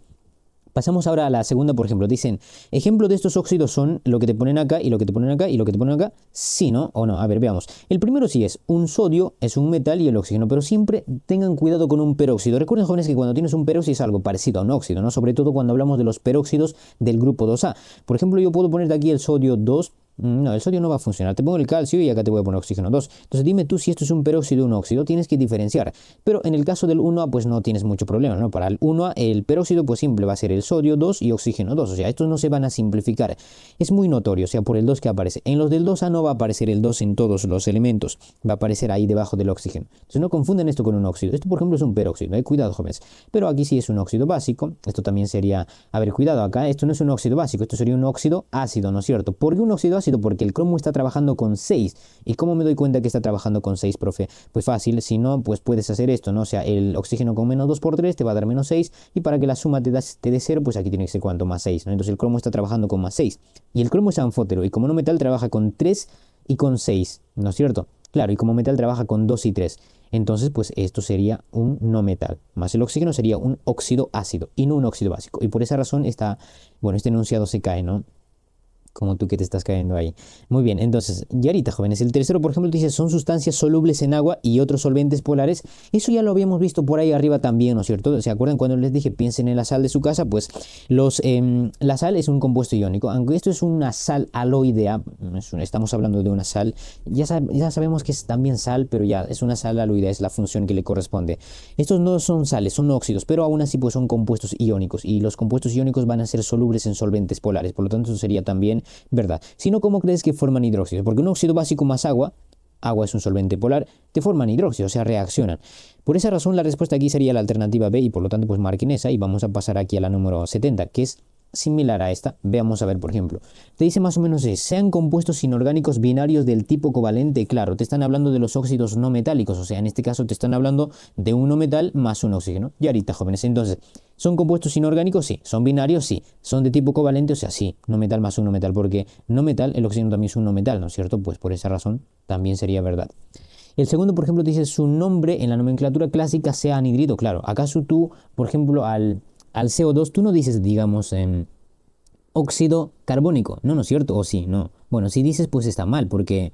Pasamos ahora a la segunda, por ejemplo. Dicen, ejemplo de estos óxidos son lo que te ponen acá y lo que te ponen acá y lo que te ponen acá. Sí, ¿no? O no. A ver, veamos. El primero sí es un sodio, es un metal y el oxígeno. Pero siempre tengan cuidado con un peróxido. Recuerden, jóvenes, que cuando tienes un peróxido es algo parecido a un óxido, ¿no? Sobre todo cuando hablamos de los peróxidos del grupo 2A. Por ejemplo, yo puedo ponerte aquí el sodio 2. No, el sodio no va a funcionar. Te pongo el calcio y acá te voy a poner oxígeno 2. Entonces dime tú si esto es un peróxido o un óxido. Tienes que diferenciar. Pero en el caso del 1A pues no tienes mucho problema, ¿no? Para el 1A el peróxido pues simple va a ser el sodio 2 y oxígeno 2. O sea, estos no se van a simplificar. Es muy notorio, o sea, por el 2 que aparece. En los del 2A no va a aparecer el 2 en todos los elementos. Va a aparecer ahí debajo del oxígeno. Entonces no confunden esto con un óxido. Esto por ejemplo es un peróxido. Cuidado, jóvenes. Pero aquí sí es un óxido básico. Esto también sería... A ver, cuidado acá. Esto no es un óxido básico. Esto sería un óxido ácido, ¿no es cierto? ¿Por qué un óxido ácido? Porque el cromo está trabajando con 6. ¿Y cómo me doy cuenta que está trabajando con 6, profe? Pues fácil, si no, pues puedes hacer esto, ¿no? O sea, el oxígeno con menos 2 por 3 te va a dar menos 6 y para que la suma te dé 0, pues aquí tiene que ser cuánto, más 6, ¿no? Entonces el cromo está trabajando con más 6. Y el cromo es anfótero y como no metal trabaja con 3 y con 6, ¿no es cierto? Claro, y como metal trabaja con 2 y 3. Entonces, pues esto sería un no metal. Más el oxígeno sería un óxido ácido y no un óxido básico. Y por esa razón este enunciado se cae, ¿no? Como tú que te estás cayendo ahí. Muy bien, entonces, y ahorita, jóvenes, el tercero, por ejemplo, dice, son sustancias solubles en agua y otros solventes polares. Eso ya lo habíamos visto por ahí arriba también, ¿no es cierto? ¿Se acuerdan cuando les dije, piensen en la sal de su casa? Pues la sal es un compuesto iónico, aunque esto es una sal aloidea, estamos hablando de una sal, ya sabemos que es también sal, pero ya es una sal aloidea, es la función que le corresponde. Estos no son sales, son óxidos, pero aún así pues son compuestos iónicos, y los compuestos iónicos van a ser solubles en solventes polares, por lo tanto eso sería también verdad. Si no, ¿cómo crees que forman hidróxidos? Porque un óxido básico más agua es un solvente polar, te forman hidróxido, o sea, reaccionan. Por esa razón, la respuesta aquí sería la alternativa B y por lo tanto, pues marquen esa y vamos a pasar aquí a la número 70, que es similar a esta. Veamos a ver, por ejemplo. Te dice más o menos sean compuestos inorgánicos binarios del tipo covalente. Claro, te están hablando de los óxidos no metálicos, o sea, en este caso te están hablando de un no metal más un oxígeno. Y ahorita, jóvenes, entonces, ¿son compuestos inorgánicos? Sí. ¿Son binarios? Sí. ¿Son de tipo covalente? O sea, sí. No metal más un no metal, porque no metal, el oxígeno también es un no metal, ¿no es cierto? Pues por esa razón también sería verdad. El segundo, por ejemplo, dice su nombre en la nomenclatura clásica sea anhidrido. Claro, ¿acaso tú, por ejemplo, al CO2, tú no dices, digamos, óxido carbónico? No, no es cierto, o sí, no. Bueno, si dices, pues está mal, porque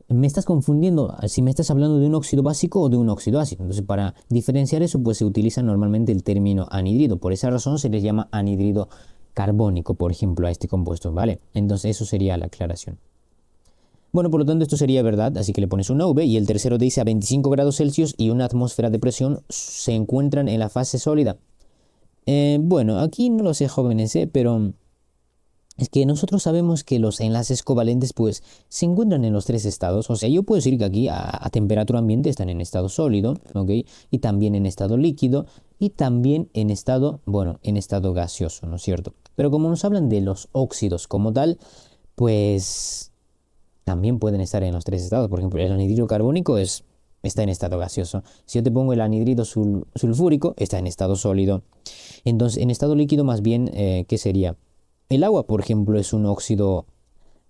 me estás confundiendo si me estás hablando de un óxido básico o de un óxido ácido. Entonces, para diferenciar eso, pues se utiliza normalmente el término anhidrido. Por esa razón se les llama anhidrido carbónico, por ejemplo, a este compuesto, ¿vale? Entonces, eso sería la aclaración. Bueno, por lo tanto, esto sería verdad, así que le pones una V. Y el tercero dice a 25 grados Celsius y una atmósfera de presión se encuentran en la fase sólida. Bueno, aquí no lo sé, jóvenes, pero es que nosotros sabemos que los enlaces covalentes pues se encuentran en los 3 estados. O sea, yo puedo decir que aquí a temperatura ambiente están en estado sólido, ¿ok? Y también en estado líquido y también en estado, bueno, en estado gaseoso, ¿no es cierto? Pero como nos hablan de los óxidos como tal, pues también pueden estar en los 3 estados. Por ejemplo, el anhidrido carbónico está en estado gaseoso. Si yo te pongo el anhidrido sulfúrico, está en estado sólido. Entonces, en estado líquido más bien, ¿qué sería? El agua, por ejemplo, es un óxido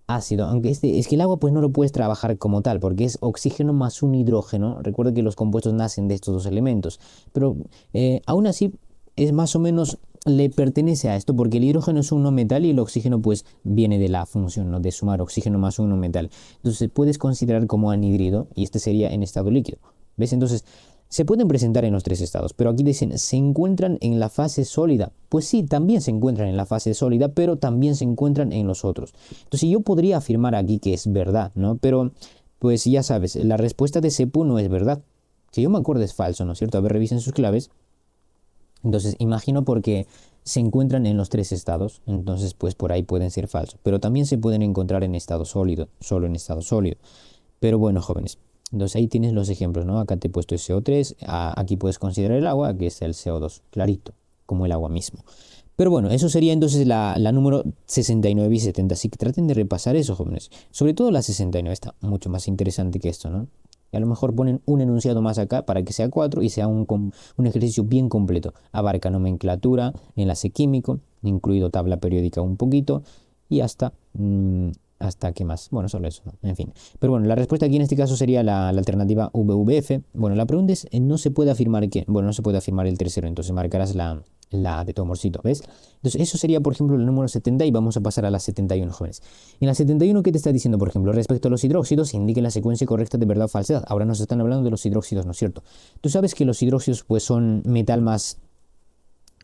ácido, aunque es que el agua pues no lo puedes trabajar como tal, porque es oxígeno más un hidrógeno. Recuerda que los compuestos nacen de estos dos elementos, pero aún así es más o menos le pertenece a esto, porque el hidrógeno es un no metal y el oxígeno pues viene de la función, ¿no? De sumar oxígeno más un no metal. Entonces puedes considerar como anhidrido y este sería en estado líquido. ¿Ves? Entonces se pueden presentar en los tres estados, pero aquí dicen, ¿se encuentran en la fase sólida? Pues sí, también se encuentran en la fase sólida, pero también se encuentran en los otros. Entonces yo podría afirmar aquí que es verdad, ¿no? Pero pues ya sabes, la respuesta de Sepu no es verdad. Que yo me acuerdo es falso, ¿no es cierto? A ver, revisen sus claves. Entonces imagino porque se encuentran en los tres estados, entonces pues por ahí pueden ser falsos, pero también se pueden encontrar en estado sólido, solo en estado sólido. Pero bueno, jóvenes, entonces ahí tienes los ejemplos, ¿no? Acá te he puesto el CO3, aquí puedes considerar el agua, que es el CO2, clarito, como el agua mismo. Pero bueno, eso sería entonces la número 69 y 70, así que traten de repasar eso, jóvenes. Sobre todo la 69 está mucho más interesante que esto, ¿no? Y a lo mejor ponen un enunciado más acá para que sea 4 y sea un ejercicio bien completo. Abarca nomenclatura, enlace químico, incluido tabla periódica un poquito y hasta qué más. Bueno, solo eso, ¿no? En fin. Pero bueno, la respuesta aquí en este caso sería la alternativa VVF. Bueno, la pregunta es, no se puede afirmar que, bueno, no se puede afirmar el tercero, entonces marcarás la de tu amorcito, ¿ves? Entonces eso sería, por ejemplo, el número 70 y vamos a pasar a la 71, jóvenes. En la 71, ¿qué te está diciendo, por ejemplo? Respecto a los hidróxidos, indique la secuencia correcta de verdad o falsedad. Ahora nos están hablando de los hidróxidos, ¿no es cierto? Tú sabes que los hidróxidos pues son metal más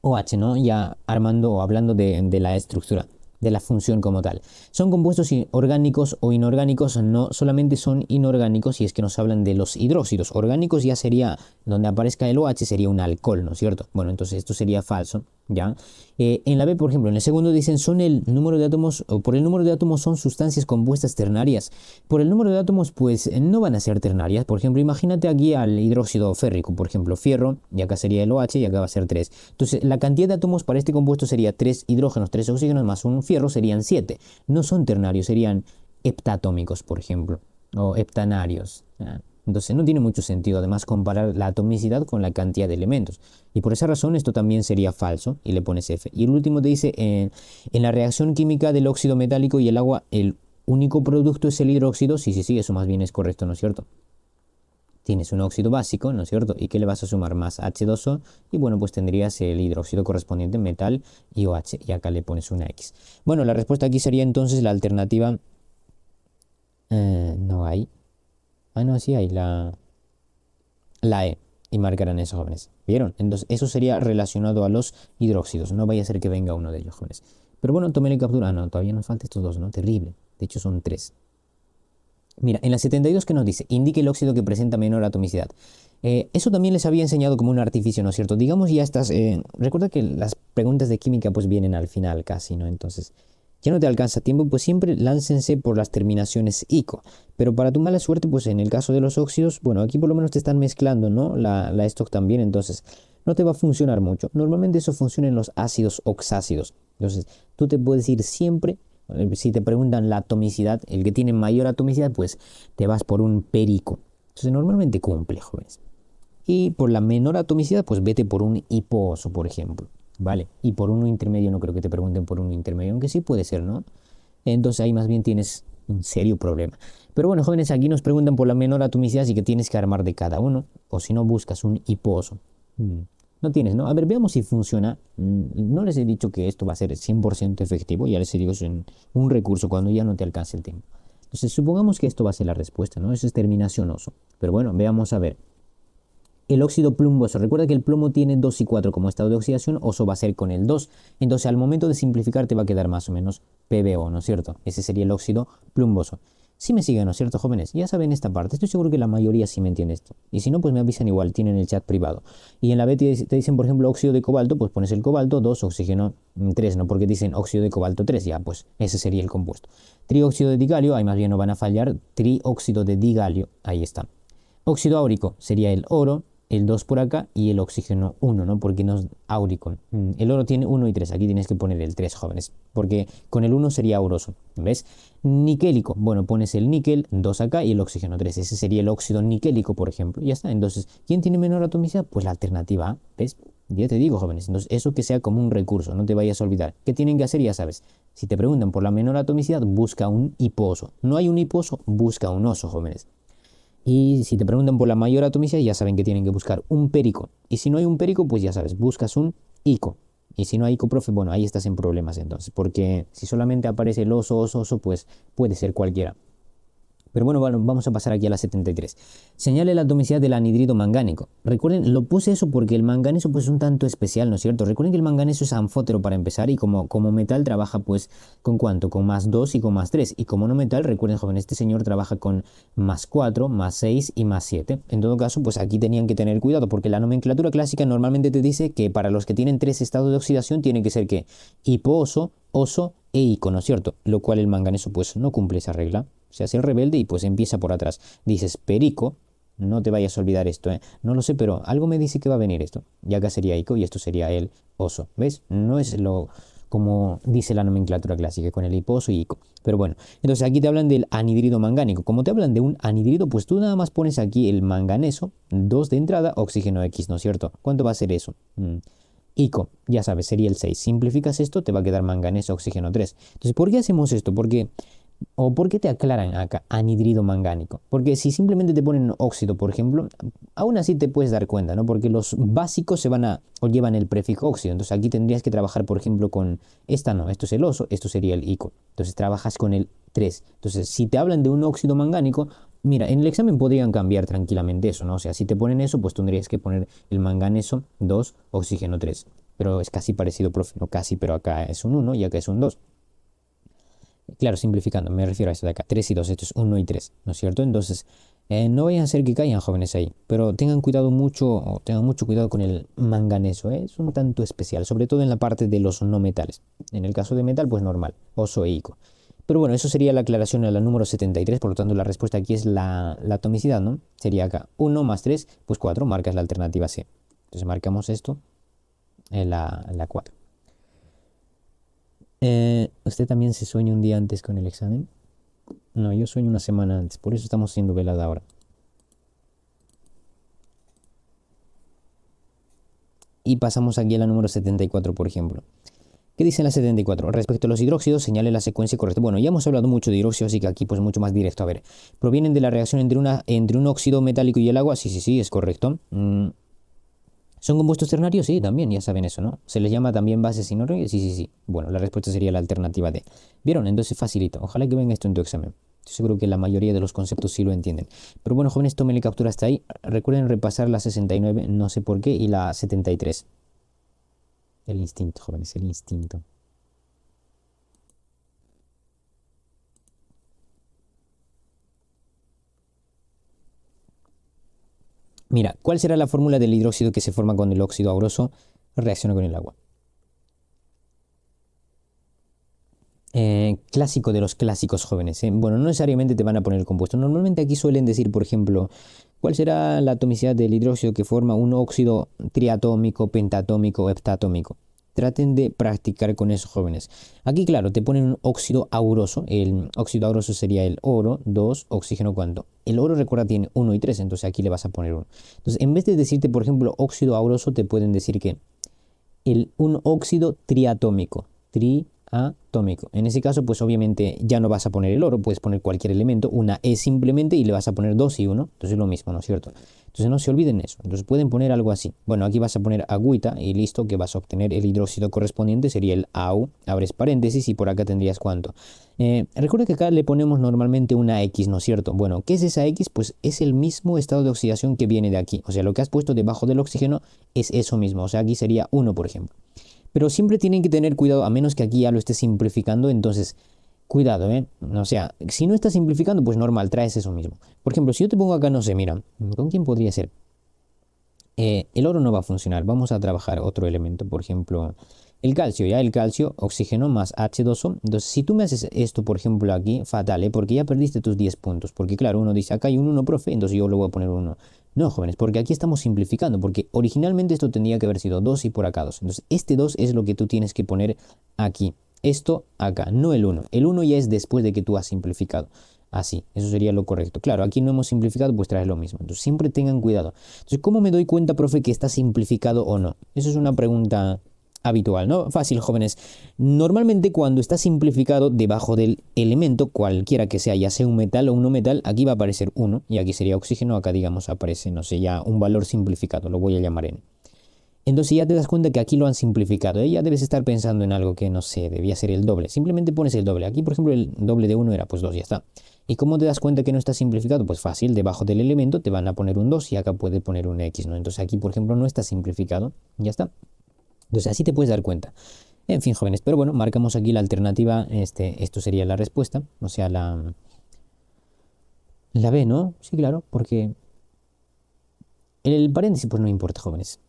OH, ¿no? Ya armando o hablando de la estructura, de la función como tal. Son compuestos orgánicos o inorgánicos, no solamente son inorgánicos, y es que nos hablan de los hidróxidos. Orgánicos ya sería, donde aparezca el OH sería un alcohol, ¿no es cierto? Bueno, entonces esto sería falso, ¿ya? En la B, por ejemplo, en el segundo dicen son el número de átomos, o por el número de átomos son sustancias compuestas ternarias. Por el número de átomos, pues no van a ser ternarias. Por ejemplo, imagínate aquí al hidróxido férrico, por ejemplo, fierro, y acá sería el OH y acá va a ser 3. Entonces, la cantidad de átomos para este compuesto sería 3 hidrógenos, 3 oxígenos más un fierro serían 7. No son ternarios, serían heptatómicos, por ejemplo, o heptanarios. Entonces no tiene mucho sentido además comparar la atomicidad con la cantidad de elementos. Y por esa razón esto también sería falso y le pones F. Y el último te dice, en la reacción química del óxido metálico y el agua, el único producto es el hidróxido. Sí, sí, sí, eso más bien es correcto, ¿no es cierto? Tienes un óxido básico, ¿no es cierto? ¿Y qué le vas a sumar? Más H2O. Y bueno, pues tendrías el hidróxido correspondiente metal y OH. Y acá le pones una X. Bueno, la respuesta aquí sería entonces la alternativa... no hay. Ah, no, sí hay la E. Y marcarán eso, jóvenes. ¿Vieron? Entonces, eso sería relacionado a los hidróxidos. No vaya a ser que venga uno de ellos, jóvenes. Pero bueno, tomen captura. Ah, no, todavía nos faltan estos dos, ¿no? Terrible. De hecho, son 3. Mira, en la 72, ¿qué nos dice? Indique el óxido que presenta menor atomicidad. Eso también les había enseñado como un artificio, ¿no es cierto? Digamos ya estás... recuerda que las preguntas de química pues vienen al final casi, ¿no? Entonces, ya no te alcanza tiempo, pues siempre láncense por las terminaciones ICO. Pero para tu mala suerte, pues en el caso de los óxidos, bueno, aquí por lo menos te están mezclando, ¿no? La stock también, entonces no te va a funcionar mucho. Normalmente eso funciona en los ácidos oxácidos. Entonces, tú te puedes ir siempre, si te preguntan la atomicidad, el que tiene mayor atomicidad, pues te vas por un perico. Entonces, normalmente cumple, jóvenes. Y por la menor atomicidad, pues vete por un hiposo, por ejemplo. ¿Vale? Y por uno intermedio no creo que te pregunten por uno intermedio, aunque sí puede ser, ¿no? Entonces ahí más bien tienes un serio problema. Pero bueno, jóvenes, aquí nos preguntan por la menor atomicidad, así que tienes que armar de cada uno, o si no buscas un hiposo. No tienes, ¿no? A ver, veamos si funciona. No les he dicho que esto va a ser 100% efectivo, ya les he dicho, es un recurso cuando ya no te alcance el tiempo. Entonces, supongamos que esto va a ser la respuesta, ¿no? Eso es terminación oso. Pero bueno, veamos a ver. El óxido plumboso, recuerda que el plomo tiene 2 y 4 como estado de oxidación, oso va a ser con el 2. Entonces al momento de simplificar te va a quedar más o menos PbO, ¿no es cierto? Ese sería el óxido plumboso. Sí me siguen, ¿no es cierto, jóvenes? Ya saben esta parte, estoy seguro que la mayoría sí me entiende esto. Y si no, pues me avisan igual, tienen el chat privado. Y en la B te dicen, por ejemplo, óxido de cobalto, pues pones el cobalto, 2, oxígeno 3, ¿no? Porque dicen óxido de cobalto 3, ya, pues ese sería el compuesto. Trióxido de digalio, ahí más bien no van a fallar, trióxido de digalio, ahí está. Óxido áurico sería el oro, el 2 por acá y el oxígeno 1, ¿no? Porque no es áurico. El oro tiene 1 y 3, aquí tienes que poner el 3, jóvenes, porque con el 1 sería auroso, ¿ves? Niquélico, bueno, pones el níquel, 2 acá y el oxígeno 3, ese sería el óxido niquélico, por ejemplo, ya está. Entonces, ¿quién tiene menor atomicidad? Pues la alternativa A, ¿ves? Ya te digo, jóvenes, entonces eso que sea como un recurso, no te vayas a olvidar. ¿Qué tienen que hacer? Ya sabes. Si te preguntan por la menor atomicidad, busca un hiposo. No hay un hiposo, busca un oso, jóvenes. Y si te preguntan por la mayor atomicidad, ya saben que tienen que buscar un perico. Y si no hay un perico, pues ya sabes, buscas un ico. Y si no hay ico, profe, bueno, ahí estás en problemas entonces. Porque si solamente aparece el oso, oso, oso, pues puede ser cualquiera. Pero bueno, vamos a pasar aquí a la 73. Señale la atomicidad del anhidrido mangánico. Recuerden, lo puse eso porque el manganeso pues es un tanto especial, ¿no es cierto? Recuerden que el manganeso es anfótero para empezar y como metal trabaja pues ¿con cuánto? Con más 2 y con más 3. Y como no metal, recuerden, joven, este señor trabaja con más 4, más 6 y más 7. En todo caso, pues aquí tenían que tener cuidado porque la nomenclatura clásica normalmente te dice que para los que tienen 3 estados de oxidación tiene que ser que hiposo, oso e ico, ¿no es cierto? Lo cual el manganeso pues no cumple esa regla. Se hace el rebelde y pues empieza por atrás. Dices, perico, no te vayas a olvidar esto, ¿eh? No lo sé, pero algo me dice que va a venir esto. Y acá sería ico y esto sería el oso. ¿Ves? No es lo como dice la nomenclatura clásica, con el hiposo y ico. Pero bueno, entonces aquí te hablan del anhidrido mangánico. Como te hablan de un anhidrido, pues tú nada más pones aquí el manganeso, 2 de entrada, oxígeno X, ¿no es cierto? ¿Cuánto va a ser eso? Ico, ya sabes, sería el 6. Simplificas esto, te va a quedar manganeso, oxígeno 3. Entonces, ¿por qué hacemos esto? ¿O por qué te aclaran acá anhidrido mangánico? Porque si simplemente te ponen óxido, por ejemplo, aún así te puedes dar cuenta, ¿no? Porque los básicos o llevan el prefijo óxido. Entonces aquí tendrías que trabajar, por ejemplo, con esta no, esto es el oso, esto sería el ico. Entonces trabajas con el 3. Entonces, si te hablan de un óxido mangánico, mira, en el examen podrían cambiar tranquilamente eso, ¿no? O sea, si te ponen eso, pues tendrías que poner el manganeso 2, oxígeno 3. Pero es casi parecido, profe, no casi, pero acá es un 1 y acá es un 2. Claro, simplificando, me refiero a esto de acá, 3 y 2, esto es 1 y 3, ¿no es cierto? Entonces, no vayan a ser que caigan jóvenes ahí, pero tengan mucho cuidado con el manganeso, ¿eh? Es un tanto especial, sobre todo en la parte de los no metales. En el caso de metal, pues normal, oso e ico. Pero bueno, eso sería la aclaración a la número 73, por lo tanto la respuesta aquí es la atomicidad, ¿no? Sería acá 1 más 3, pues 4, marcas la alternativa C. Entonces marcamos esto en la 4. ¿Usted también se sueña un día antes con el examen? No, yo sueño una semana antes, por eso estamos haciendo velada ahora. Y pasamos aquí a la número 74, por ejemplo. ¿Qué dice la 74? Respecto a los hidróxidos, señale la secuencia correcta. Bueno, ya hemos hablado mucho de hidróxido, así que aquí pues mucho más directo. A ver, ¿provienen de la reacción entre un óxido metálico y el agua? Sí, sí, sí, es correcto. ¿Son compuestos ternarios? Sí, también, ya saben eso, ¿no? ¿Se les llama también bases inorgánicas? Sí, sí, sí. Bueno, la respuesta sería la alternativa D. ¿Vieron? Entonces facilito. Ojalá que venga esto en tu examen. Estoy seguro que la mayoría de los conceptos sí lo entienden. Pero bueno, jóvenes, tómenle captura hasta ahí. Recuerden repasar la 69, no sé por qué, y la 73. El instinto, jóvenes, el instinto. Mira, ¿cuál será la fórmula del hidróxido que se forma cuando el óxido auroso reacciona con el agua? Clásico de los clásicos jóvenes, ¿eh? Bueno, no necesariamente te van a poner el compuesto. Normalmente aquí suelen decir, por ejemplo, ¿cuál será la atomicidad del hidróxido que forma un óxido triatómico, pentatómico o heptatómico? Traten de practicar con eso, jóvenes. Aquí, claro, te ponen un óxido auroso. El óxido auroso sería el oro, 2, oxígeno, ¿cuánto? El oro, recuerda, tiene 1 y 3, entonces aquí le vas a poner 1. Entonces, en vez de decirte, por ejemplo, óxido auroso, te pueden decir que un óxido triatómico. Triatómico. En ese caso, pues obviamente ya no vas a poner el oro, puedes poner cualquier elemento, una E simplemente y le vas a poner 2 y 1. Entonces es lo mismo, ¿no es cierto? Entonces no se olviden eso. Entonces pueden poner algo así. Bueno, aquí vas a poner agüita y listo, que vas a obtener el hidróxido correspondiente, sería el AU, abres paréntesis y por acá tendrías cuánto. Recuerda que acá le ponemos normalmente una X, ¿no es cierto? Bueno, ¿qué es esa X? Pues es el mismo estado de oxidación que viene de aquí. O sea, lo que has puesto debajo del oxígeno es eso mismo. O sea, aquí sería 1, por ejemplo. Pero siempre tienen que tener cuidado, a menos que aquí ya lo estés simplificando, entonces cuidado, ¿eh? O sea, si no estás simplificando, pues normal, traes eso mismo. Por ejemplo, si yo te pongo acá, no sé, mira, ¿con quién podría ser? El oro no va a funcionar, vamos a trabajar otro elemento, por ejemplo, el calcio, ya el calcio, oxígeno más H2O. Entonces, si tú me haces esto, por ejemplo, aquí, fatal, ¿eh? Porque ya perdiste tus 10 puntos, porque claro, uno dice, acá hay un 1, profe, entonces yo le voy a poner 1. No, jóvenes, porque aquí estamos simplificando, porque originalmente esto tendría que haber sido 2 y por acá 2. Entonces, este 2 es lo que tú tienes que poner aquí. Esto acá, no el 1. El 1 ya es después de que tú has simplificado. así. Eso sería lo correcto. Claro, aquí no hemos simplificado, pues trae lo mismo. Entonces siempre tengan cuidado. Entonces, ¿cómo me doy cuenta, profe, que está simplificado o no? Eso es una pregunta habitual, ¿no? Fácil, jóvenes. Normalmente cuando está simplificado debajo del elemento, cualquiera que sea, ya sea un metal o un no metal, aquí va a aparecer 1 y aquí sería oxígeno, acá digamos aparece, no sé, ya un valor simplificado, lo voy a llamar n. Entonces ya te das cuenta que aquí lo han simplificado, ¿eh? Ya debes estar pensando en algo que no sé, debía ser el doble. Simplemente pones el doble. Aquí, por ejemplo, el doble de 1 era pues 2, ya está. ¿Y cómo te das cuenta que no está simplificado? Pues fácil, debajo del elemento te van a poner un 2 y acá puedes poner un x, ¿no? Entonces aquí, por ejemplo, no está simplificado, ya está. Entonces así te puedes dar cuenta. En fin, jóvenes, pero bueno, marcamos aquí la alternativa, esto sería la respuesta, o sea, la B, ¿no? Sí, claro, porque el paréntesis pues no importa, jóvenes.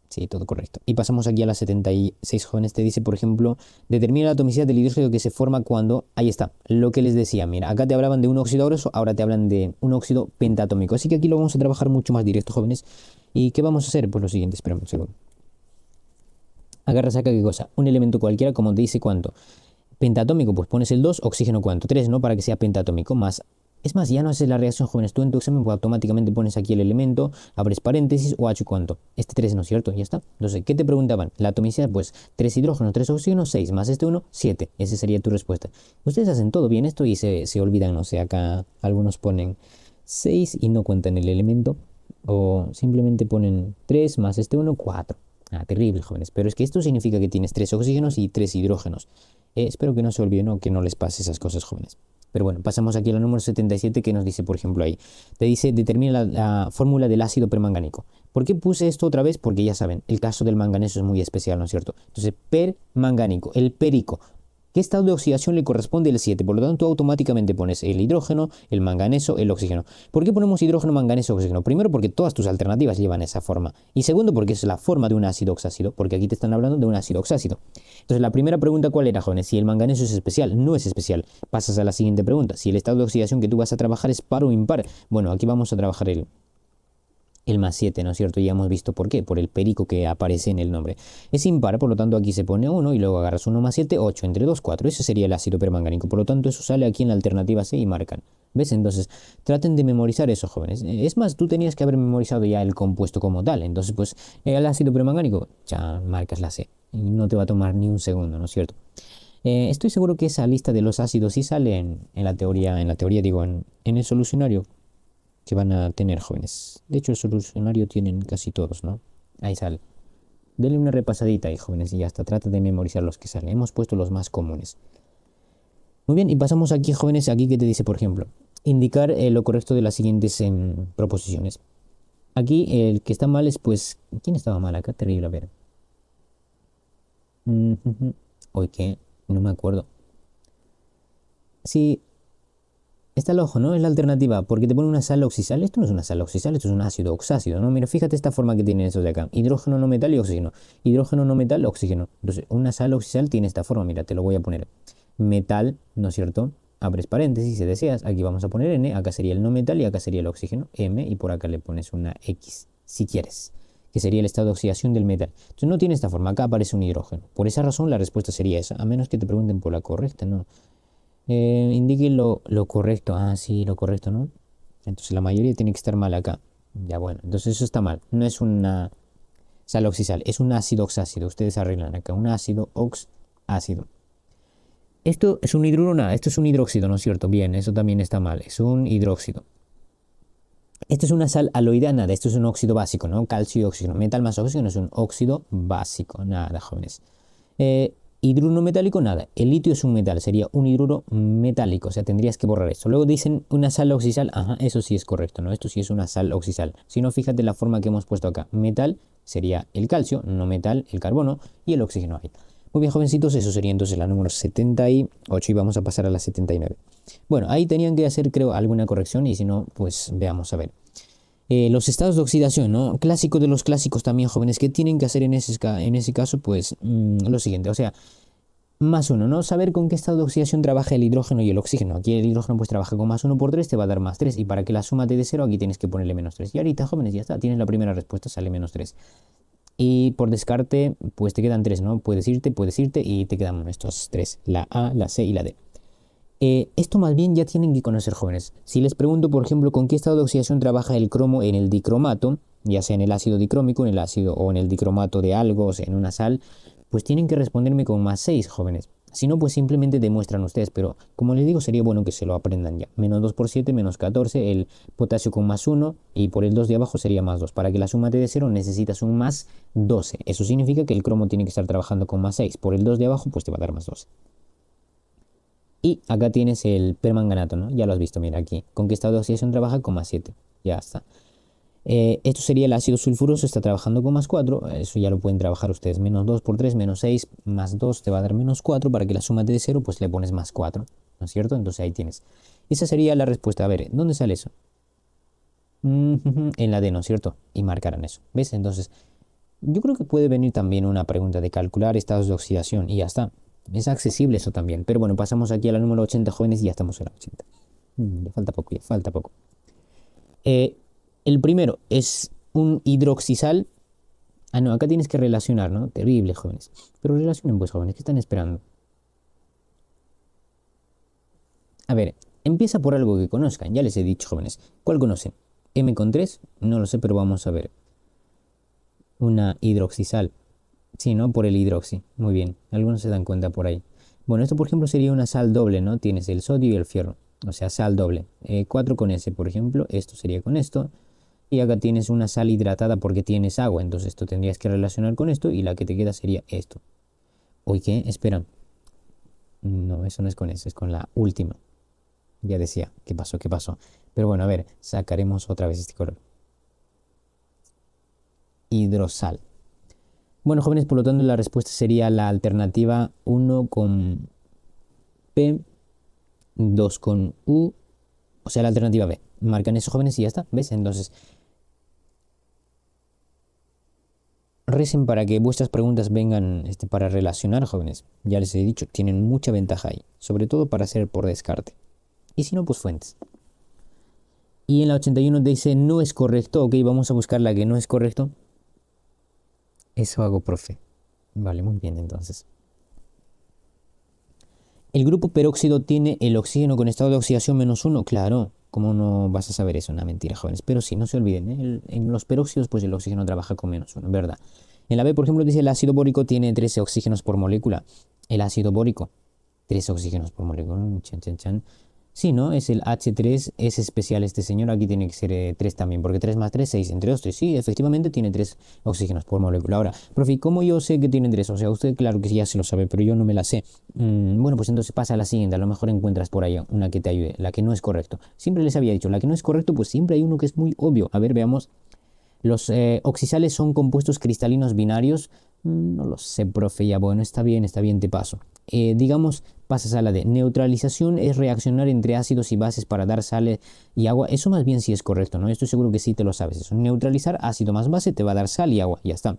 Sí, todo correcto. Y pasamos aquí a las 76, jóvenes. Te dice, por ejemplo, determina la atomicidad del hidrógeno que se forma cuando... Ahí está, lo que les decía. Mira, acá te hablaban de un óxido graso, ahora te hablan de un óxido pentatómico. Así que aquí lo vamos a trabajar mucho más directo, jóvenes. ¿Y qué vamos a hacer? Pues lo siguiente, espérame un segundo. Agarra, saca qué cosa. Un elemento cualquiera, como te dice cuánto. Pentatómico, pues pones el 2, oxígeno cuánto. 3, ¿no? Para que sea pentatómico, más... Es más, ya no haces la reacción, jóvenes. Tú en tu examen pues, automáticamente pones aquí el elemento, abres paréntesis o H cuánto. Este 3, ¿no es cierto? Ya está. Entonces, ¿qué te preguntaban? La atomicidad, pues 3 hidrógenos, 3 oxígenos, 6 más este 1, 7. Esa sería tu respuesta. Ustedes hacen todo bien esto y se olvidan, no sé, acá algunos ponen 6 y no cuentan el elemento. O simplemente ponen 3 más este 1, 4. Ah, terrible, jóvenes. Pero es que esto significa que tienes 3 oxígenos y 3 hidrógenos. Espero que no se olviden o que no les pase esas cosas, jóvenes. Pero bueno, pasamos aquí a la número 77 que nos dice, por ejemplo, ahí. Te dice, determina la fórmula del ácido permangánico. ¿Por qué puse esto otra vez? Porque ya saben, el caso del manganeso es muy especial, ¿no es cierto? Entonces, permangánico, el perico. ¿Qué estado de oxidación le corresponde el 7? Por lo tanto, tú automáticamente pones el hidrógeno, el manganeso, el oxígeno. ¿Por qué ponemos hidrógeno, manganeso, oxígeno? Primero, porque todas tus alternativas llevan esa forma. Y segundo, porque es la forma de un ácido oxácido, porque aquí te están hablando de un ácido oxácido. Entonces, la primera pregunta, ¿cuál era, jóvenes? Si el manganeso es especial, no es especial. Pasas a la siguiente pregunta. Si el estado de oxidación que tú vas a trabajar es par o impar. Bueno, aquí vamos a trabajar el más 7, ¿no es cierto? Ya hemos visto por qué, por el perico que aparece en el nombre. Es impar, por lo tanto aquí se pone 1 y luego agarras 1 más 7, 8, entre 2, 4. Ese sería el ácido permangánico. Por lo tanto, eso sale aquí en la alternativa C y marcan. ¿Ves? Entonces, traten de memorizar eso, jóvenes. Es más, tú tenías que haber memorizado ya el compuesto como tal. Entonces, pues, el ácido permangánico, ya marcas la C. Y no te va a tomar ni un segundo, ¿no es cierto? Estoy seguro que esa lista de los ácidos sí sale en la teoría digo, en el solucionario que van a tener, jóvenes. De hecho, el solucionario tienen casi todos, ¿no? Ahí sale. Denle una repasadita ahí, jóvenes, y ya está. Trata de memorizar los que salen. Hemos puesto los más comunes. Muy bien, y pasamos aquí, jóvenes, aquí que te dice, por ejemplo, indicar lo correcto de las siguientes proposiciones. Aquí el que está mal es, pues, ¿quién estaba mal acá? Terrible, a ver. Hoy que no me acuerdo. Sí, está el ojo, ¿no? Es la alternativa, porque te pone una sal oxisal. Esto no es una sal oxisal, esto es un ácido oxácido, ¿no? Mira, fíjate esta forma que tienen esos de acá. Hidrógeno no metal y oxígeno. Hidrógeno no metal, oxígeno. Entonces, una sal oxisal tiene esta forma, mira, te lo voy a poner. Metal, ¿no es cierto? Abres paréntesis si deseas, aquí vamos a poner N, acá sería el no metal y acá sería el oxígeno, M, y por acá le pones una X, si quieres, que sería el estado de oxidación del metal. Entonces no tiene esta forma, acá aparece un hidrógeno. Por esa razón la respuesta sería esa, a menos que te pregunten por la correcta, ¿no? Indique lo correcto. Ah, sí, lo correcto, ¿no? Entonces la mayoría tiene que estar mal acá. Ya bueno, entonces eso está mal. No es una sal oxisal, es un ácido oxácido. Ustedes arreglan acá, un ácido oxácido. Esto es un hidruro, nada, esto es un hidróxido, ¿no es cierto? Bien, eso también está mal, es un hidróxido. Esto es una sal aloidea, nada, esto es un óxido básico, ¿no? Calcio y oxígeno. Metal más oxígeno es un óxido básico, nada, jóvenes. Hidruro metálico, nada. El litio es un metal, sería un hidruro metálico, o sea, tendrías que borrar esto. Luego dicen una sal oxisal, ajá, eso sí es correcto, ¿no? Esto sí es una sal oxisal. Si no, fíjate la forma que hemos puesto acá. Metal sería el calcio, no metal, el carbono y el oxígeno ahí. Muy bien, jovencitos, eso sería entonces la número 78 y vamos a pasar a la 79. Bueno, ahí tenían que hacer, creo, alguna corrección y si no, pues veamos a ver. Los estados de oxidación, ¿no? Clásico de los clásicos también, jóvenes, ¿qué tienen que hacer en ese caso? Pues lo siguiente, o sea, más uno, ¿no? Saber con qué estado de oxidación trabaja el hidrógeno y el oxígeno. Aquí el hidrógeno pues trabaja con más 1 por 3, te va a dar más 3. Y para que la suma te dé 0, aquí tienes que ponerle menos 3. Y ahorita, jóvenes, ya está, tienes la primera respuesta, sale menos 3. Y por descarte, pues te quedan 3, ¿no? Puedes irte y te quedan estos 3, la A, la C y la D. Esto más bien ya tienen que conocer, jóvenes. Si les pregunto, por ejemplo, con qué estado de oxidación trabaja el cromo en el dicromato, ya sea en el ácido dicrómico, en el ácido o en el dicromato de algo, o sea, en una sal, pues tienen que responderme con +6, jóvenes. Si no, pues simplemente demuestran ustedes, pero como les digo, sería bueno que se lo aprendan ya. -2 por 7, -14, el potasio con +1 y por el 2 de abajo sería +2. Para que la suma te dé 0 necesitas un +12. Eso significa que el cromo tiene que estar trabajando con +6. Por el 2 de abajo, pues te va a dar +12. Y acá tienes el permanganato, ¿no? Ya lo has visto, mira aquí. ¿Con qué estado de oxidación trabaja? Con +7. Ya está. Esto sería el ácido sulfuroso, está trabajando con +4. Eso ya lo pueden trabajar ustedes. -2 por 3, -6, +2 te va a dar -4. Para que la suma te dé 0, pues le pones +4. ¿No es cierto? Entonces ahí tienes. Esa sería la respuesta. A ver, ¿dónde sale eso? En la D, ¿no es cierto? Y marcarán eso. ¿Ves? Entonces, yo creo que puede venir también una pregunta de calcular estados de oxidación y ya está. Es accesible eso también. Pero bueno, pasamos aquí a la número 80, jóvenes, y ya estamos en la 80. Ya falta poco, ya falta poco. El primero es un hidroxisal. Ah, no, acá tienes que relacionar, ¿no? Terrible, jóvenes. Pero relacionen, pues, jóvenes, ¿qué están esperando? A ver, empieza por algo que conozcan. Ya les he dicho, jóvenes. ¿Cuál conocen? M con 3, no lo sé, pero vamos a ver. Una hidroxisal. Sí, ¿no? Por el hidroxi. Muy bien. Algunos se dan cuenta por ahí. Bueno, esto por ejemplo sería una sal doble, ¿no? Tienes el sodio y el fierro. O sea, sal doble. 4 con S, por ejemplo. Esto sería con esto. Y acá tienes una sal hidratada porque tienes agua. Entonces esto tendrías que relacionar con esto. Y la que te queda sería esto. Uy, ¿qué? Espera. No, eso no es con S, es con la última. Ya decía. ¿Qué pasó? ¿Qué pasó? Pero bueno, a ver. Sacaremos otra vez este color. Hidrosal. Bueno, jóvenes, por lo tanto, la respuesta sería la alternativa 1 con P, 2 con U, o sea, la alternativa B. Marcan eso, jóvenes, y ya está. ¿Ves? Entonces, recen para que vuestras preguntas vengan para relacionar, jóvenes. Ya les he dicho, tienen mucha ventaja ahí, sobre todo para hacer por descarte. Y si no, pues fuentes. Y en la 81 te dice no es correcto. Ok, vamos a buscar la que no es correcto. Eso hago, profe. Vale, muy bien, entonces. El grupo peróxido tiene el oxígeno con estado de oxidación -1. Claro, ¿cómo no vas a saber eso? Una mentira, jóvenes. Pero sí, no se olviden, ¿eh? En los peróxidos, pues el oxígeno trabaja con -1, ¿verdad? En la B, por ejemplo, dice el ácido bórico tiene 13 oxígenos por molécula. El ácido bórico, 13 oxígenos por molécula. Chan, chan, chan. Sí, ¿no? Es el H3, es especial este señor. Aquí tiene que ser 3 también, porque 3 más 3, 6. Entre 2, 3. Sí, efectivamente tiene 3 oxígenos por molécula. Ahora, profe, ¿cómo yo sé que tiene 3? O sea, usted claro que ya se lo sabe, pero yo no me la sé. Bueno, pues entonces pasa a la siguiente. A lo mejor encuentras por ahí una que te ayude. La que no es correcto. Siempre les había dicho, la que no es correcto, pues siempre hay uno que es muy obvio. A ver, veamos. Los oxisales son compuestos cristalinos binarios. No lo sé, profe, ya bueno, está bien, te paso. Digamos, pasas a la de neutralización, es reaccionar entre ácidos y bases para dar sal y agua. Eso más bien sí es correcto, ¿no? Estoy seguro que sí te lo sabes. Eso. Neutralizar ácido más base te va a dar sal y agua, ya está.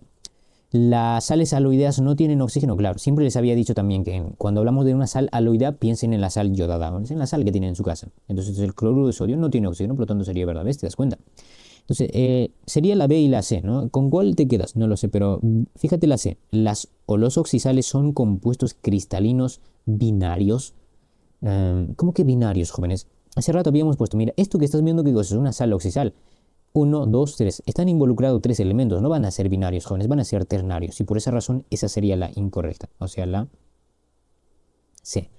Las sales aloideas no tienen oxígeno, claro. Siempre les había dicho también que cuando hablamos de una sal aloidea, piensen en la sal yodada, en la sal que tienen en su casa. Entonces el cloruro de sodio no tiene oxígeno, por lo tanto sería verdad, ¿ves? ¿Te das cuenta? Entonces, sería la B y la C, ¿no? ¿Con cuál te quedas? No lo sé, pero fíjate la C. Las o los oxisales son compuestos cristalinos binarios. ¿Cómo que binarios, jóvenes? Hace rato habíamos puesto, mira, esto que estás viendo que es una sal oxisal. 1, 2, 3. Están involucrados 3 elementos. No van a ser binarios, jóvenes, van a ser ternarios. Y por esa razón, esa sería la incorrecta. O sea, la C.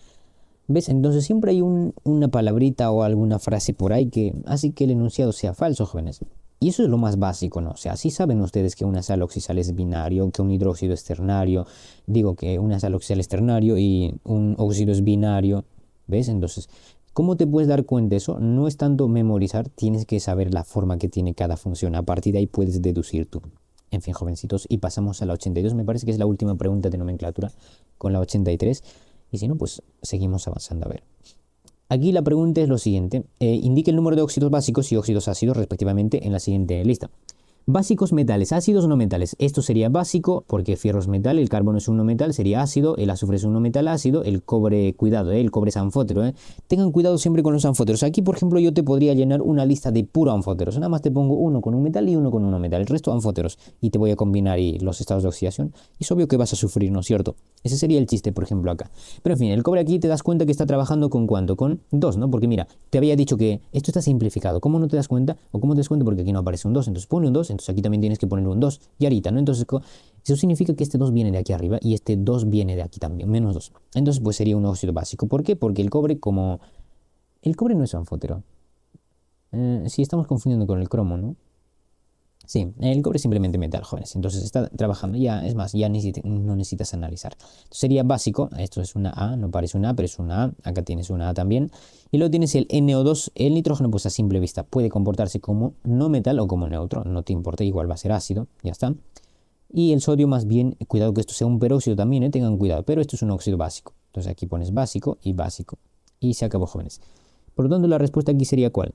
¿Ves? Entonces siempre hay una palabrita o alguna frase por ahí que hace que el enunciado sea falso, jóvenes. Y eso es lo más básico, ¿no? O sea, sí saben ustedes que una sal oxisal es binario, que un hidróxido es ternario, digo que una sal oxisal es ternario y un óxido es binario, ¿ves? Entonces, ¿cómo te puedes dar cuenta de eso? No es tanto memorizar, tienes que saber la forma que tiene cada función. A partir de ahí puedes deducir tú. En fin, jovencitos, y pasamos a la 82. Me parece que es la última pregunta de nomenclatura con la 83. Y si no, pues seguimos avanzando. A ver. Aquí la pregunta es lo siguiente. Indique el número de óxidos básicos y óxidos ácidos respectivamente en la siguiente lista. Básicos metales, ácidos no metales. Esto sería básico porque fierro es metal, el carbono es un no metal, sería ácido, el azufre es un no metal ácido, el cobre, cuidado, el cobre es anfótero. Tengan cuidado siempre con los anfóteros. Aquí, por ejemplo, yo te podría llenar una lista de puro anfóteros. Nada más te pongo uno con un metal y uno con un no metal. El resto anfóteros. Y te voy a combinar los estados de oxidación. Y es obvio que vas a sufrir, ¿no es cierto? Ese sería el chiste, por ejemplo, acá. Pero en fin, el cobre aquí te das cuenta que está trabajando con ¿cuánto? Con 2, ¿no? Porque mira, te había dicho que esto está simplificado. ¿Cómo no te das cuenta? ¿O cómo te das cuenta? Porque aquí no aparece un 2. Entonces pone un 2. Entonces aquí también tienes que poner un 2 y ahorita, ¿no? Entonces eso significa que este 2 viene de aquí arriba y este 2 viene de aquí también, menos 2. Entonces pues sería un óxido básico. ¿Por qué? Porque el cobre como... El cobre no es anfótero. Sí, estamos confundiendo con el cromo, ¿no? Sí, el cobre es simplemente metal, jóvenes. Entonces está trabajando ya, es más, ya no necesitas analizar. Entonces sería básico, esto es una A, no parece una A, pero es una A. Acá tienes una A también. Y luego tienes el NO2, el nitrógeno, pues a simple vista puede comportarse como no metal o como neutro, no te importa, igual va a ser ácido, ya está. Y el sodio más bien, cuidado que esto sea un peróxido también, tengan cuidado, pero esto es un óxido básico. Entonces aquí pones básico y básico. Y se acabó, jóvenes. Por lo tanto, la respuesta aquí sería ¿cuál?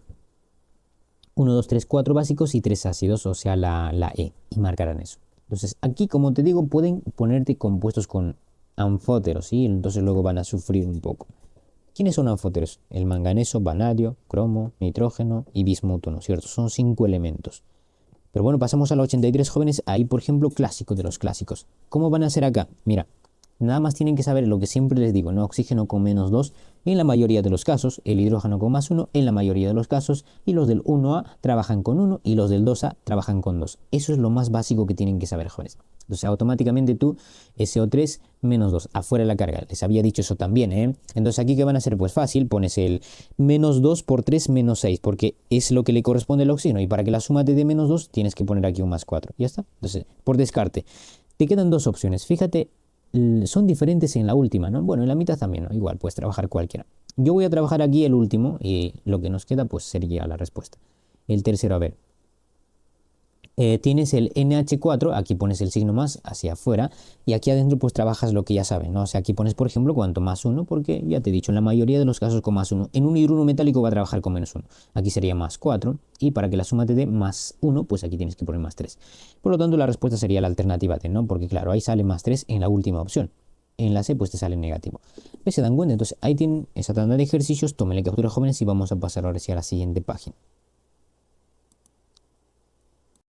1, 2, 3, 4 básicos y 3 ácidos, o sea, la E, y marcarán eso. Entonces, aquí, como te digo, pueden ponerte compuestos con anfóteros, ¿sí? Entonces luego van a sufrir un poco. ¿Quiénes son anfóteros? El manganeso, vanadio, cromo, nitrógeno y bismuto, ¿no es cierto? Son 5 elementos. Pero bueno, pasamos a la 83, jóvenes. Ahí, por ejemplo, clásico de los clásicos. ¿Cómo van a ser acá? Mira, nada más tienen que saber lo que siempre les digo, ¿no? Oxígeno con menos 2 en la mayoría de los casos, el hidrógeno con más 1 en la mayoría de los casos, y los del 1A trabajan con 1 y los del 2A trabajan con 2. Eso es lo más básico que tienen que saber, jóvenes. Entonces, automáticamente tú, SO3 menos 2, afuera de la carga. Les había dicho eso también, ¿eh? Entonces, aquí, ¿qué van a hacer? Pues fácil, pones el menos 2 por 3 menos 6, porque es lo que le corresponde al oxígeno, y para que la suma te dé menos 2, tienes que poner aquí un más 4. Ya está. Entonces, por descarte, te quedan dos opciones. Fíjate, son diferentes en la última, ¿no? Bueno, en la mitad también, ¿no? Igual, puedes trabajar cualquiera. Yo voy a trabajar aquí el último y lo que nos queda, pues sería la respuesta. El tercero, a ver. Tienes el NH4, aquí pones el signo más hacia afuera, y aquí adentro pues trabajas lo que ya saben, ¿no? O sea, aquí pones, por ejemplo, cuanto más 1, porque ya te he dicho, en la mayoría de los casos con más 1. En un hidruro metálico va a trabajar con menos 1. Aquí sería más 4, y para que la suma te dé más 1, pues aquí tienes que poner más 3. Por lo tanto, la respuesta sería la alternativa D, ¿no? Porque claro, ahí sale más 3 en la última opción. En la C pues te sale negativo. ¿Ves? ¿Se dan cuenta? Entonces ahí tienen esa tanda de ejercicios, tómenle captura, jóvenes, y vamos a pasar ahora sí a la siguiente página.